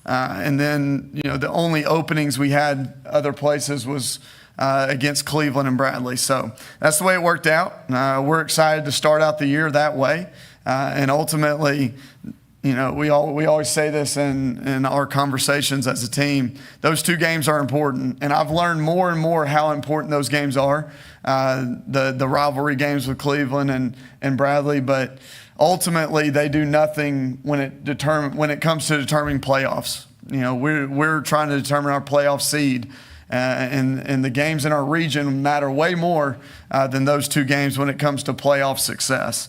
And then, the only openings we had other places was against Cleveland and Bradley. So that's the way it worked out. We're excited to start out the year that way. And ultimately, we always say this in our conversations as a team. Those 2 games are important, and I've learned more and more how important those games are. The rivalry games with Cleveland and Bradley, but ultimately they do nothing when it comes to determining playoffs. We're trying to determine our playoff seed. And the games in our region matter way more than those 2 games when it comes to playoff success.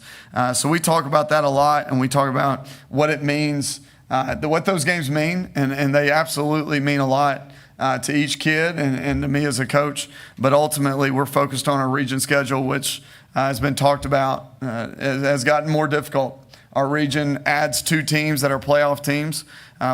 So we talk about that a lot, and we talk about what it means, what those games mean, and they absolutely mean a lot to each kid and to me as a coach. But ultimately, we're focused on our region schedule, which has been talked about, has gotten more difficult. Our region adds 2 teams that are playoff teams.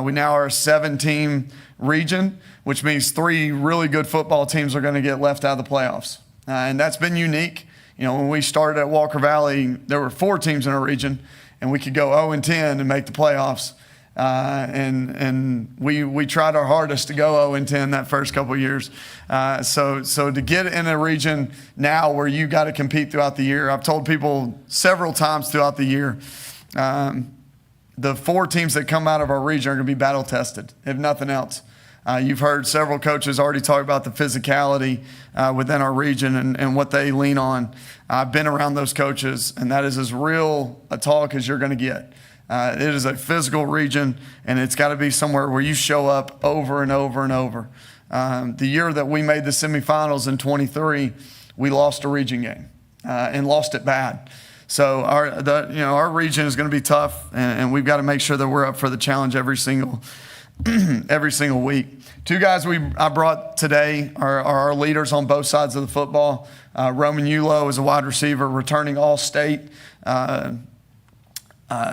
We now are a 7-team region, which means 3 really good football teams are going to get left out of the playoffs. And that's been unique. When we started at Walker Valley, there were 4 teams in our region, and we could go 0-10 and make the playoffs. And we tried our hardest to go 0-10 that first couple of years. So to get in a region now where you got to compete throughout the year, I've told people several times throughout the year, the 4 teams that come out of our region are going to be battle tested, if nothing else. You've heard several coaches already talk about the physicality within our region and what they lean on. I've been around those coaches, and that is as real a talk as you're going to get. It is a physical region, and it's got to be somewhere where you show up over and over and over. The year that we made the semifinals in 23, we lost a region game and lost it bad. So our region is going to be tough, and we've got to make sure that we're up for the challenge every single week. 2 guys I brought today are our leaders on both sides of the football. Roman Ulo is a wide receiver, returning all-state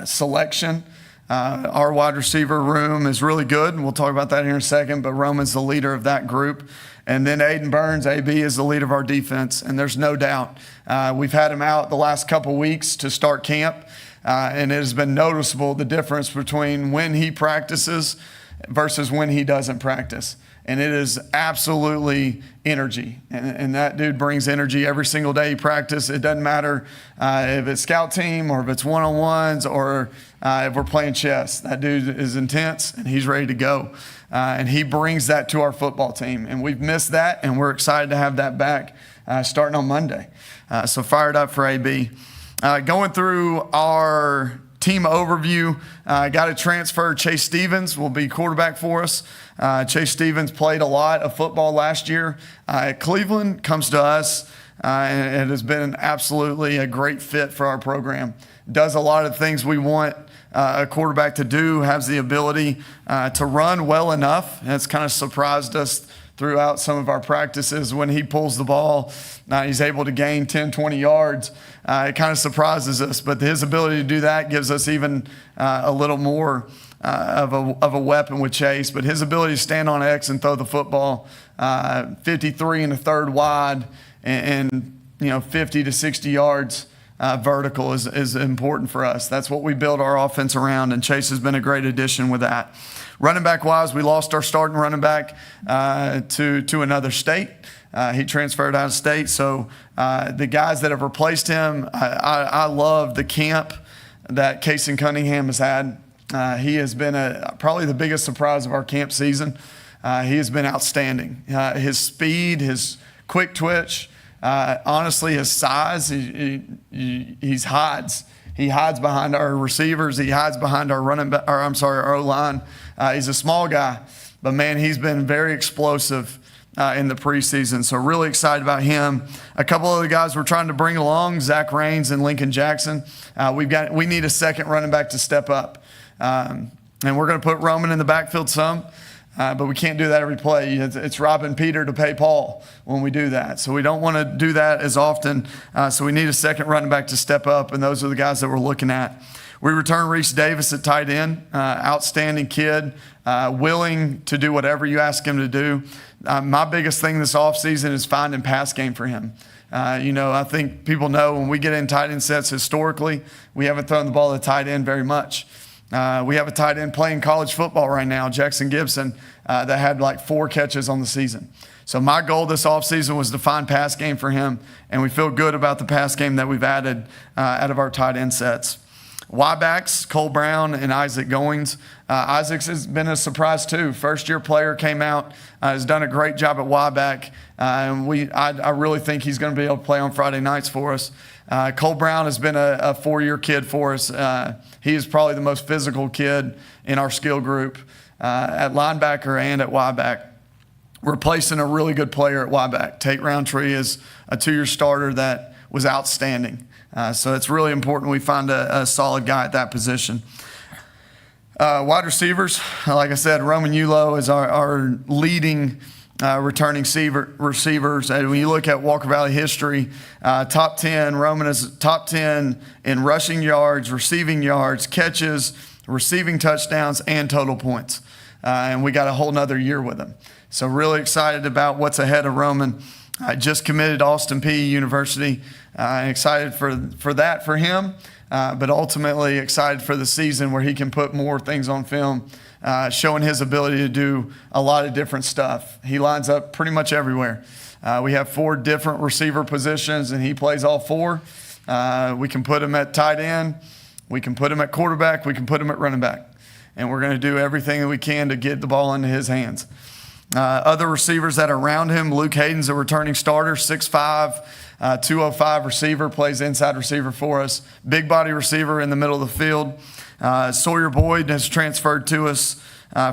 selection. Our wide receiver room is really good, and we'll talk about that here in a second, but Roman's the leader of that group. And then Aiden Burns, AB, is the leader of our defense, and there's no doubt. We've had him out the last couple weeks to start camp, and it has been noticeable the difference between when he practices versus when he doesn't practice. and it is absolutely energy. And that dude brings energy every single day he practices. It doesn't matter if it's scout team or if it's one-on-ones or if we're playing chess. That dude is intense, and he's ready to go. And he brings that to our football team. And we've missed that, and we're excited to have that back starting on Monday. So fired up for AB. Going through our team overview, got a transfer. Chase Stevens will be quarterback for us. Chase Stevens played a lot of football last year at Cleveland, comes to us, and it has been absolutely a great fit for our program. Does a lot of things we want a quarterback to do, has the ability to run well enough. And it's kind of surprised us throughout some of our practices when he pulls the ball. He's able to gain 10, 20 yards. It kind of surprises us, but his ability to do that gives us even a little more of a weapon with Chase. But his ability to stand on X and throw the football 53 and a third wide and 50 to 60 yards vertical is important for us. That's what we build our offense around, and Chase has been a great addition with that. Running back wise, we lost our starting running back to another state. He transferred out of state. So the guys that have replaced him, I love the camp that Casey Cunningham has had. He has been probably the biggest surprise of our camp season. He has been outstanding. His speed, his quick twitch, honestly, his size, he hides. He hides behind our receivers. He hides behind our our O-line. He's a small guy, but man, he's been very explosive in the preseason. So really excited about him. A couple of the guys we're trying to bring along, Zach Raines and Lincoln Jackson. We need a second running back to step up. And we're going to put Roman in the backfield some. But we can't do that every play. It's robbing Peter to pay Paul when we do that. So we don't want to do that as often. So we need a second running back to step up, and those are the guys that we're looking at. We return Reese Davis at tight end. Outstanding kid, willing to do whatever you ask him to do. My biggest thing this offseason is finding pass game for him. I think people know when we get in tight end sets historically, we haven't thrown the ball to tight end very much. We have a tight end playing college football right now, Jackson Gibson, that had like 4 catches on the season. So my goal this offseason was to find pass game for him, and we feel good about the pass game that we've added out of our tight end sets. Y-backs, Cole Brown and Isaac Goings. Isaac's has been a surprise too. First-year player came out, has done a great job at Y-back, and I really think he's going to be able to play on Friday nights for us. Cole Brown has been a 4-year kid for us. He is probably the most physical kid in our skill group at linebacker and at Y-back. Replacing a really good player at Y-back. Tate Roundtree is a 2-year starter that was outstanding. So it's really important we find a solid guy at that position. Wide receivers, like I said, Roman Yulo is our leading returning receivers. And when you look at Walker Valley history, top 10, Roman is top 10 in rushing yards, receiving yards, catches, receiving touchdowns, and total points. And we got a whole nother year with him. So really excited about what's ahead of Roman. I just committed to Austin Peay University. Excited for that for him, but ultimately excited for the season where he can put more things on film, showing his ability to do a lot of different stuff. He lines up pretty much everywhere. We have 4 different receiver positions, and he plays all 4. We can put him at tight end. We can put him at quarterback. We can put him at running back. And we're going to do everything that we can to get the ball into his hands. Other receivers that are around him, Luke Hayden's a returning starter, 6'5", 205 receiver, plays inside receiver for us. Big body receiver in the middle of the field. Sawyer Boyd has transferred to us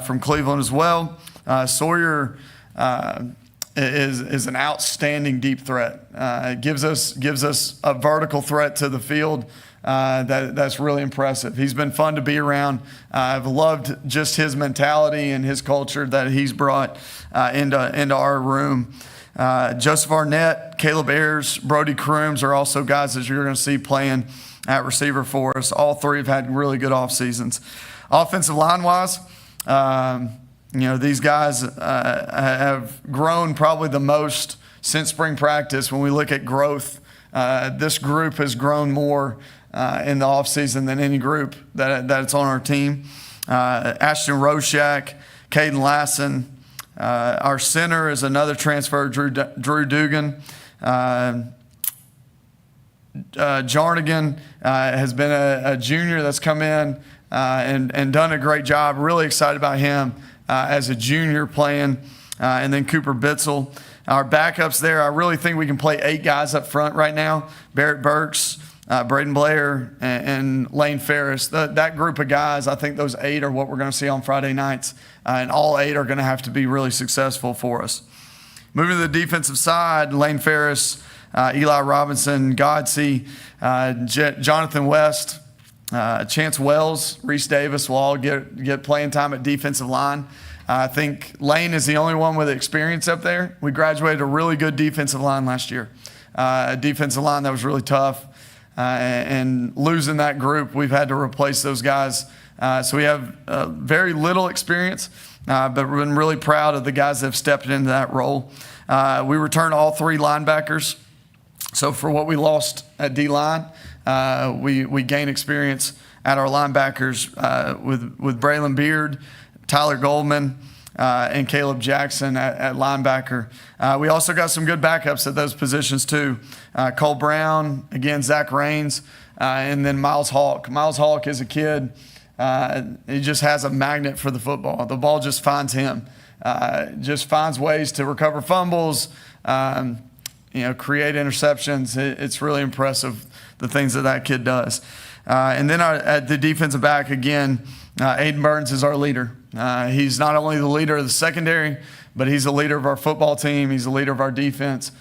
from Cleveland as well. Sawyer is an outstanding deep threat. It gives us a vertical threat to the field that's really impressive. He's been fun to be around. I've loved just his mentality and his culture that he's brought into our room. Joseph Arnett, Caleb Ayers, Brody Crooms are also guys that you're going to see playing at receiver for us. All 3 have had really good off seasons. Offensive line-wise, these guys have grown probably the most since spring practice. When we look at growth, this group has grown more in the offseason than any group that's on our team. Ashton Roshak, Caden Lassen, Our center is another transfer, Drew Dugan. Jarnigan has been a junior that's come in and done a great job. Really excited about him as a junior playing. And then Cooper Bitzel. Our backups there, I really think we can play 8 guys up front right now. Barrett Burks, Braden Blair, and Lane Ferris. That group of guys, I think those 8 are what we're going to see on Friday nights. And all 8 are going to have to be really successful for us. Moving to the defensive side, Lane Ferris, Eli Robinson, Godsey, Jonathan West, Chance Wells, Reese Davis will all get playing time at defensive line. I think Lane is the only one with experience up there. We graduated a really good defensive line last year, a defensive line that was really tough. And losing that group, we've had to replace those guys. So we have very little experience, but we've been really proud of the guys that have stepped into that role. We returned all 3 linebackers. So for what we lost at D-line, we gained experience at our linebackers with Braylon Beard, Tyler Goldman, and Caleb Jackson at linebacker. We also got some good backups at those positions too. Cole Brown, again, Zach Raines, and then Miles Hawk. Miles Hawk is a kid, he just has a magnet for the football. The ball just finds him. Just finds ways to recover fumbles, create interceptions. It's really impressive, the things that kid does. And then at the defensive back, again, Aiden Burns is our leader. He's not only the leader of the secondary, but he's the leader of our football team. He's the leader of our defense.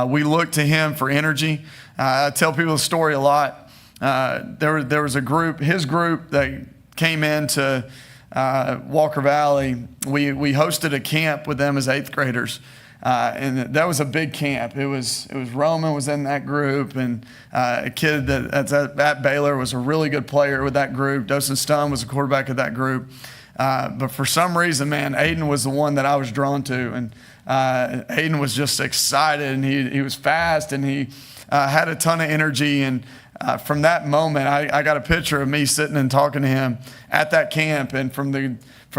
We look to him for energy. I tell people the story a lot. There was a group, his group, that came into Walker Valley. We hosted a camp with them as 8th graders. And that was a big camp. It was Roman was in that group, and a kid that's at Baylor was a really good player with that group. Dawson Stun was the quarterback of that group. But for some reason, man, Aiden was the one that I was drawn to. And Aiden was just excited, and he was fast, and he had a ton of energy. And from that moment, I got a picture of me sitting and talking to him at that camp. And from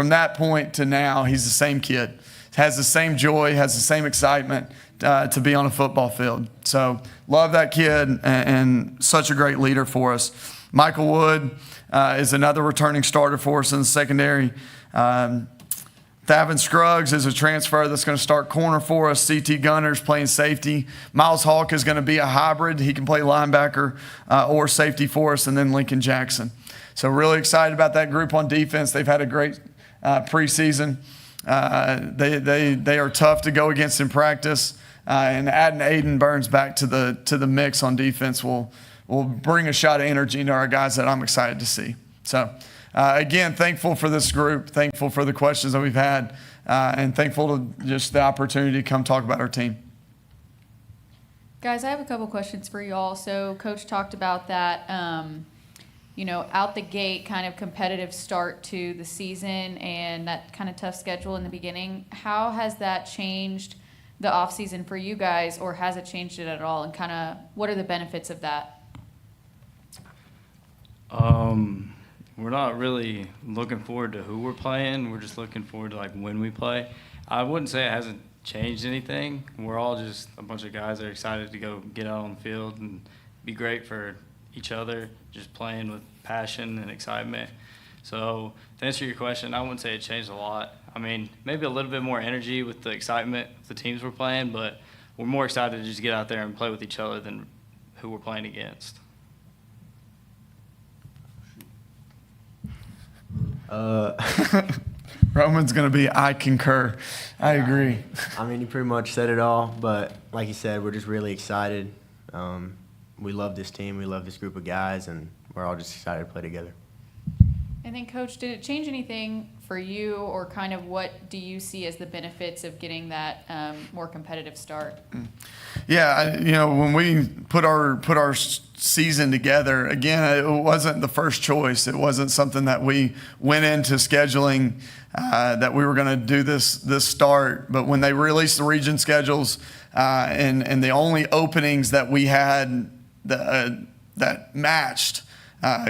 that point to now, he's the same kid. Has the same joy, has the same excitement to be on a football field. So love that kid and such a great leader for us. Michael Wood is another returning starter for us in the secondary. Thavin Scruggs is a transfer that's going to start corner for us. CT Gunner's playing safety. Miles Hawk is going to be a hybrid. He can play linebacker or safety for us, and then Lincoln Jackson. So really excited about that group on defense. They've had a great preseason. They are tough to go against in practice, and adding Aiden Burns back to the mix on defense will bring a shot of energy into our guys that I'm excited to see. So again, thankful for this group, thankful for the questions that we've had, and thankful to just the opportunity to come talk about our team. Guys, I have a couple questions for you all. So Coach talked about that, out the gate kind of competitive start to the season and that kind of tough schedule in the beginning. How has that changed the offseason for you guys, or has it changed it at all? And kind of what are the benefits of that? We're not really looking forward to who we're playing. We're just looking forward to when we play. I wouldn't say it hasn't changed anything. We're all just a bunch of guys that are excited to go get out on the field and be great for each other, just playing with passion and excitement. So to answer your question, I wouldn't say it changed a lot. I mean, maybe a little bit more energy with the excitement of the teams we're playing, but we're more excited to just get out there and play with each other than who we're playing against. Roman's going to be, I concur. I agree. I mean, you pretty much said it all, but like you said, we're just really excited. We love this team. We love this group of guys, and we're all just excited to play together. And then, Coach, did it change anything for you, or kind of what do you see as the benefits of getting that more competitive start? Yeah, when we put our season together, again, it wasn't the first choice. It wasn't something that we went into scheduling that we were going to do this start. But when they released the region schedules and the only openings that we had that matched,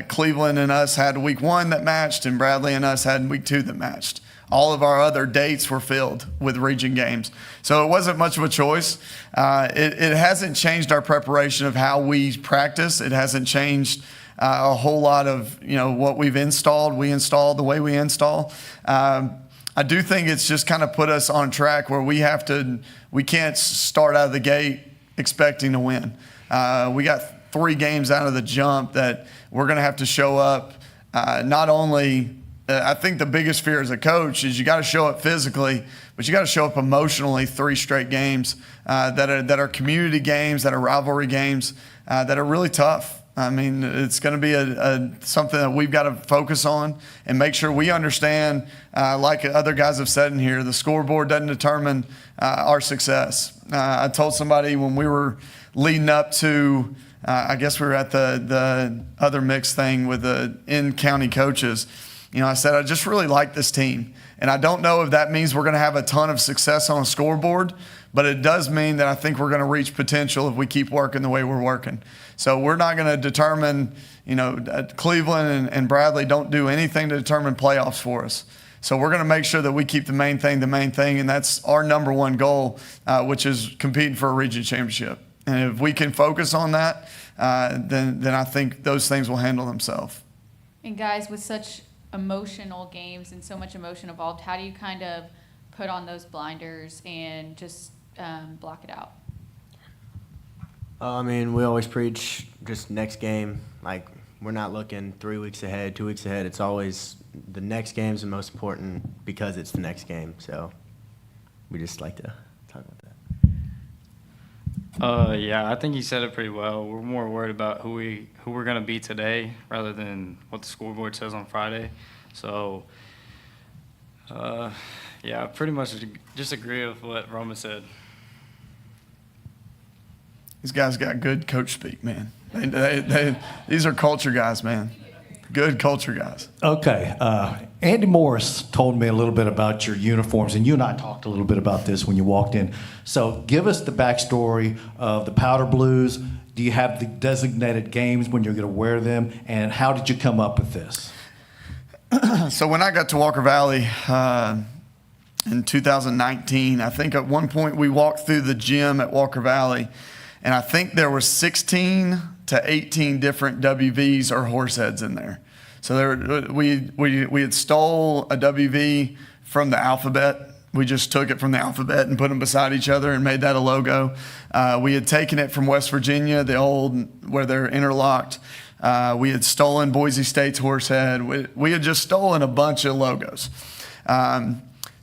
Cleveland and us had week 1 that matched, and Bradley and us had week 2 that matched. all of our other dates were filled with region games. So it wasn't much of a choice. It hasn't changed our preparation of how we practice. It hasn't changed a whole lot of, what we've installed. We install the way we install. I do think it's just kind of put us on track where we can't start out of the gate expecting to win. We got 3 games out of the jump that we're going to have to show up. Not only, I think the biggest fear as a coach is you got to show up physically, but you got to show up emotionally 3 straight games that are community games, that are rivalry games, that are really tough. I mean, it's going to be something that we've got to focus on and make sure we understand, like other guys have said in here, the scoreboard doesn't determine our success. I told somebody when we were leading up to, I guess we were at the other mix thing with the in-county coaches, I said, I just really like this team. And I don't know if that means we're going to have a ton of success on a scoreboard, but it does mean that I think we're going to reach potential if we keep working the way we're working. So we're not going to determine, Cleveland and Bradley don't do anything to determine playoffs for us. So we're going to make sure that we keep the main thing, and that's our number one goal, which is competing for a region championship. And if we can focus on that, then I think those things will handle themselves. And guys, with such emotional games and so much emotion involved, how do you kind of put on those blinders and just block it out? We always preach just next game. Like, we're not looking 3 weeks ahead, 2 weeks ahead. It's always the next game's the most important because it's the next game. So we just like to talk about that. Yeah, I think you said it pretty well. We're more worried about who we're going to be today rather than what the scoreboard says on Friday. So, yeah, pretty much just agree with what Roman said. These guys got good coach speak, man. These are culture guys, man. Good culture guys. Okay. Andy Morris told me a little bit about your uniforms, and you and I talked a little bit about this when you walked in. So give us the backstory of the Powder Blues. Do you have the designated games when you're going to wear them, and how did you come up with this? So when I got to Walker Valley in 2019, I think at one point we walked through the gym at Walker Valley, and I think there were 16 to 18 different WVs or horse heads in there. So we had stole a WV from the alphabet. We just took it from the alphabet and put them beside each other and made that a logo. We had taken it from West Virginia, the old where they're interlocked. We had stolen Boise State's horse head. We had just stolen a bunch of logos.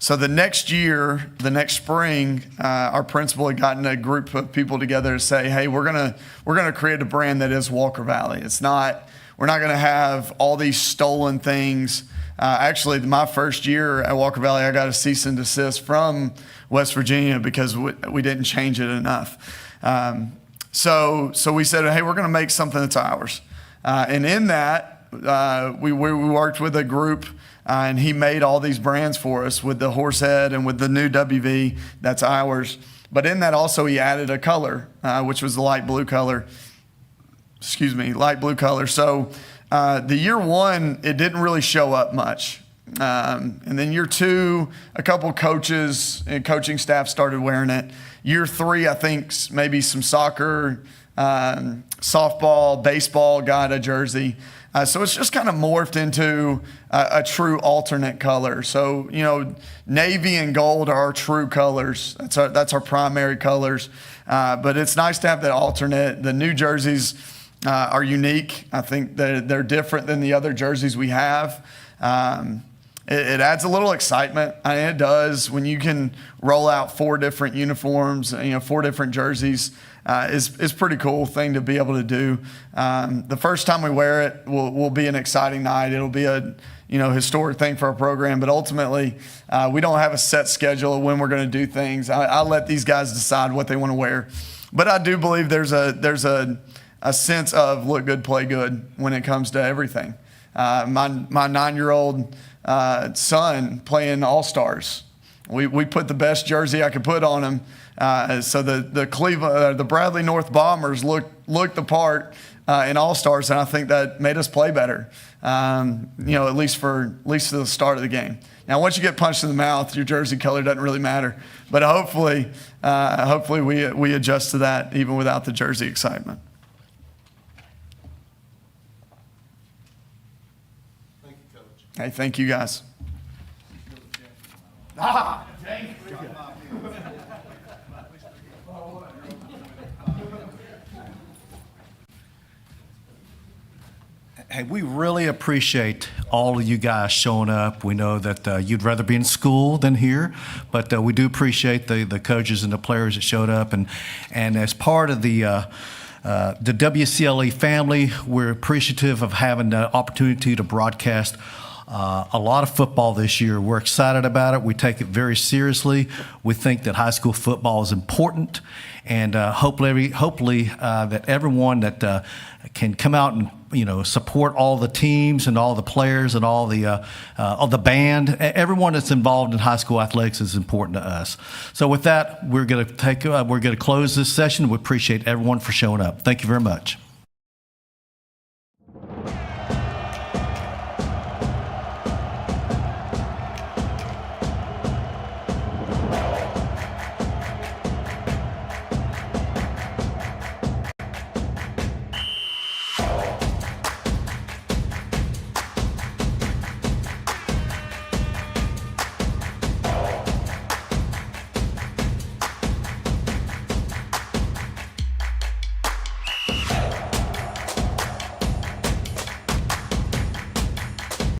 So the next year, the next spring, our principal had gotten a group of people together to say, hey, we're gonna create a brand that is Walker Valley. We're not gonna have all these stolen things. Actually, my first year at Walker Valley, I got a cease and desist from West Virginia because we didn't change it enough. So we said, hey, we're gonna make something that's ours. And in that, we worked with a group, and he made all these brands for us with the horse head and with the new WV, that's ours. But in that also he added a color, which was the light blue color. So the year one, it didn't really show up much. And then year two, a couple coaches and coaching staff started wearing it. Year three, I think maybe some soccer, softball, baseball got a jersey. So it's just kind of morphed into a true alternate color. So, navy and gold are our true colors. That's our primary colors. But it's nice to have that alternate. The new jerseys are unique. I think they're different than the other jerseys we have. It adds a little excitement. It does. When you can roll out 4 different uniforms, 4 different jerseys, is pretty cool thing to be able to do. The first time we wear it will be an exciting night. It'll be a historic thing for our program. But ultimately, we don't have a set schedule of when we're going to do things. I let these guys decide what they want to wear. But I do believe there's a sense of look good, play good when it comes to everything. My 9-year-old son playing All-Stars. We put the best jersey I could put on him So the Cleveland, the Bradley North Bombers looked the part in All-Stars, and I think that made us play better. At least to the start of the game. Now, once you get punched in the mouth, your jersey color doesn't really matter. But hopefully we adjust to that even without the jersey excitement. Thank you, Coach. Hey, thank you guys. Hey, we really appreciate all of you guys showing up. We know that you'd rather be in school than here, but we do appreciate the coaches and the players that showed up. And as part of the WCLE family, we're appreciative of having the opportunity to broadcast a lot of football this year. We're excited about it. We take it very seriously. We think that high school football is important, and hopefully that everyone that can come out and support all the teams and all the players and all the band. Everyone that's involved in high school athletics is important to us. So with that, we're going to close this session. We appreciate everyone for showing up. Thank you very much.